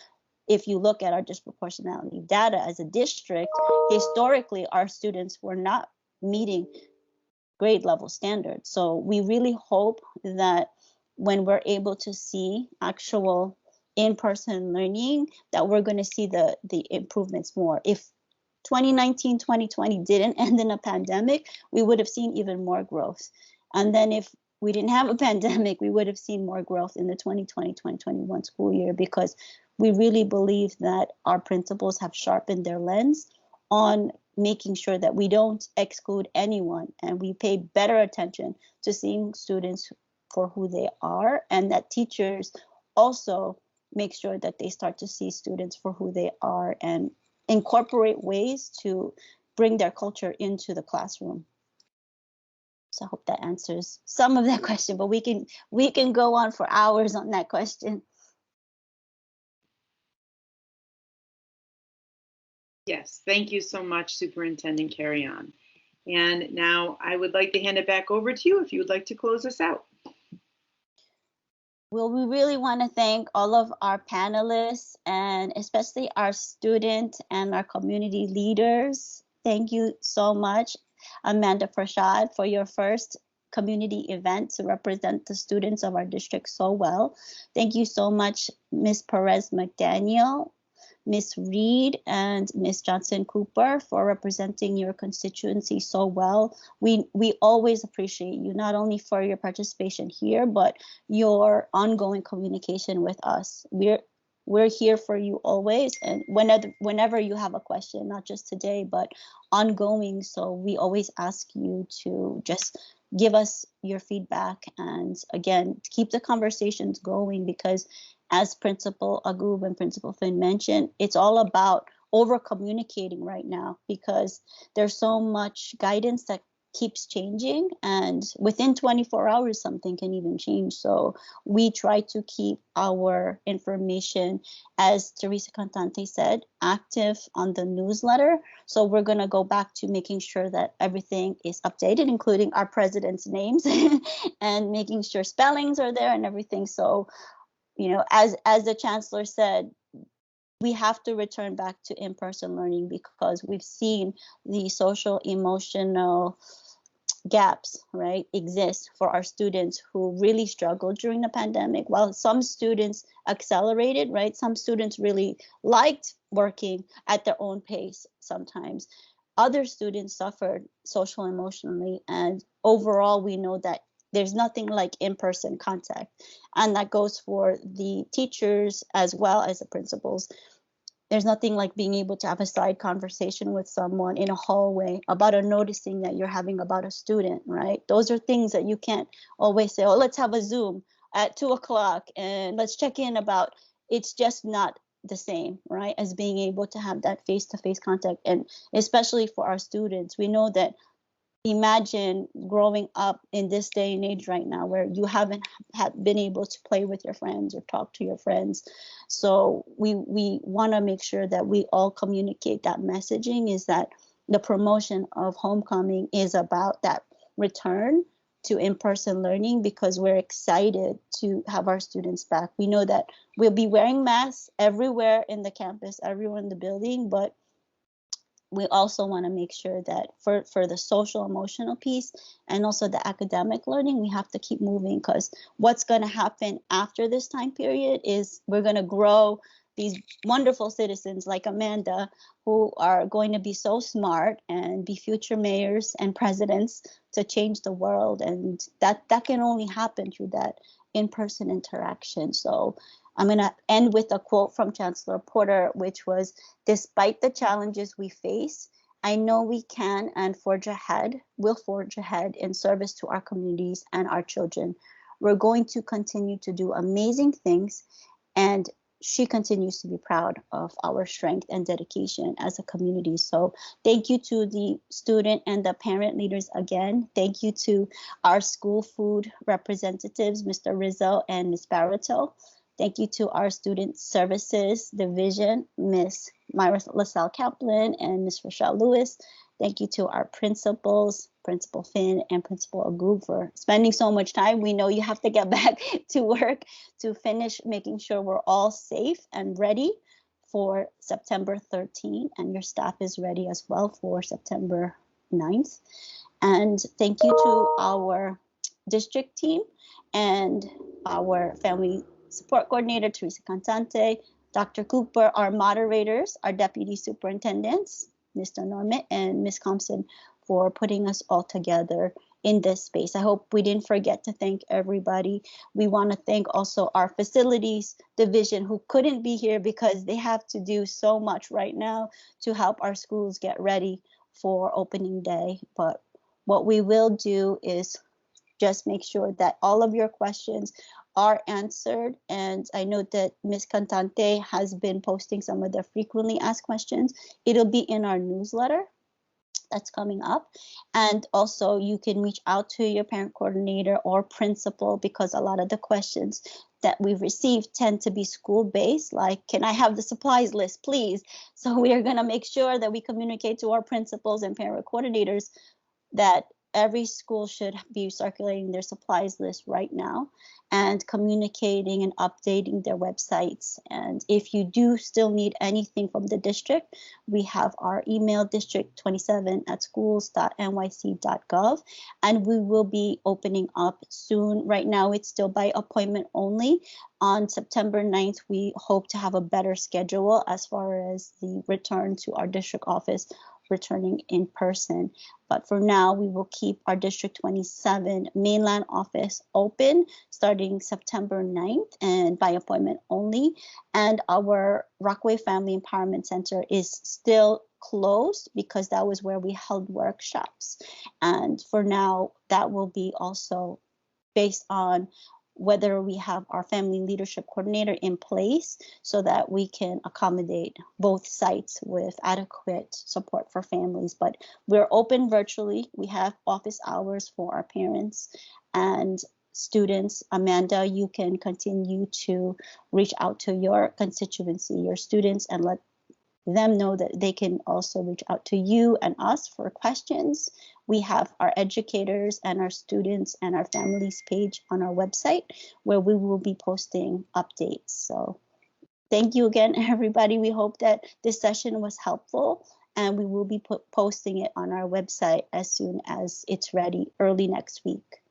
if you look at our disproportionality data as a district, historically our students were not meeting grade level standards. So we really hope that when we're able to see actual in-person learning, that we're going to see the improvements more. If 2019, 2020 didn't end in a pandemic, we would have seen even more growth. And then if we didn't have a pandemic, we would have seen more growth in the 2020, 2021 school year, because we really believe that our principals have sharpened their lens on making sure that we don't exclude anyone, and we pay better attention to seeing students for who they are, and that teachers also make sure that they start to see students for who they are and incorporate ways to bring their culture into the classroom. So I hope that answers some of that question, but we can go on for hours on that question. Yes, thank you so much, Superintendent Carry-On. And now I would like to hand it back over to you if you would like to close us out. Well, we really want to thank all of our panelists and especially our student and our community leaders. Thank you so much, Amanda Prashad, for your first community event to represent the students of our district so well. Thank you so much, Ms. Perez McDaniel, Ms. Reed, and Ms. Johnson Cooper for representing your constituency so well. We always appreciate you, not only for your participation here, but your ongoing communication with us. We're here for you always, and whenever you have a question, not just today, but ongoing. So we always ask you to just give us your feedback, and again, keep the conversations going, because as Principal Agoob and Principal Finn mentioned, it's all about over communicating right now, because there's so much guidance that keeps changing, and within 24 hours something can even change. So we try to keep our information, as Teresa Cantante said, active on the newsletter. So we're going to go back to making sure that everything is updated, including our president's names and making sure spellings are there and everything. So, you know, as the chancellor said, we have to return back to in-person learning, because we've seen the social emotional gaps, right, exist for our students who really struggled during the pandemic. While some students accelerated, right, some students really liked working at their own pace sometimes. Other students suffered social emotionally, and overall we know that there's nothing like in-person contact, and that goes for the teachers as well as the principals. There's nothing like being able to have a side conversation with someone in a hallway about a noticing that you're having about a student, right? Those are things that you can't always say, oh, let's have a Zoom at 2 o'clock and let's check in about. It's just not the same, right, as being able to have that face-to-face contact. And especially for our students, we know that, imagine growing up in this day and age right now where you haven't been able to play with your friends or talk to your friends. So we want to make sure that we all communicate that messaging, is that the promotion of homecoming is about that return to in-person learning, because we're excited to have our students back. We know that we'll be wearing masks everywhere in the campus, everywhere in the building, but we also want to make sure that for the social emotional piece and also the academic learning, we have to keep moving, because what's going to happen after this time period is we're going to grow these wonderful citizens like Amanda, who are going to be so smart and be future mayors and presidents to change the world. And that can only happen through that in-person interaction. So I'm going to end with a quote from Chancellor Porter, which was, "Despite the challenges we face, I know we can and will forge ahead in service to our communities and our children. We're going to continue to do amazing things," and she continues to be proud of our strength and dedication as a community. So thank you to the student and the parent leaders again. Thank you to our school food representatives, Mr. Rizzo and Ms. Barreto. Thank you to our Student Services Division, Ms. Myra LaSalle Kaplan and Ms. Rochelle Lewis. Thank you to our principals, Principal Finn and Principal Agoo, for spending so much time. We know you have to get back to work to finish making sure we're all safe and ready for September 13th, and your staff is ready as well for September 9th. And thank you to our district team and our family support coordinator, Teresa Cantante, Dr. Cooper, our moderators, our deputy superintendents, Mr. Norman and Ms. Thompson, for putting us all together in this space. I hope we didn't forget to thank everybody. We want to thank also our facilities division, who couldn't be here because they have to do so much right now to help our schools get ready for opening day. But what we will do is just make sure that all of your questions are answered. And I know that Ms. Cantante has been posting some of the frequently asked questions. It'll be in our newsletter that's coming up. And also you can reach out to your parent coordinator or principal, because a lot of the questions that we've received tend to be school-based, like, can I have the supplies list, please? So we are going to make sure that we communicate to our principals and parent coordinators that every school should be circulating their supplies list right now and communicating and updating their websites. And if you do still need anything from the district, we have our email, district27@schools.nyc.gov, and we will be opening up soon. Right now, it's still by appointment only. On September 9th, we hope to have a better schedule as far as the return to our district office, returning in person. But for now, we will keep our District 27 mainland office open starting September 9th and by appointment only. And our Rockaway Family Empowerment Center is still closed because that was where we held workshops. And for now, that will be also based on whether we have our family leadership coordinator in place so that we can accommodate both sites with adequate support for families. But we're open virtually. We have office hours for our parents and students. Amanda, you can continue to reach out to your constituency, your students, and let them know that they can also reach out to you and us for questions. We have our educators and our students and our families page on our website where we will be posting updates. So thank you again, everybody. We hope that this session was helpful, and we will be posting it on our website as soon as it's ready early next week.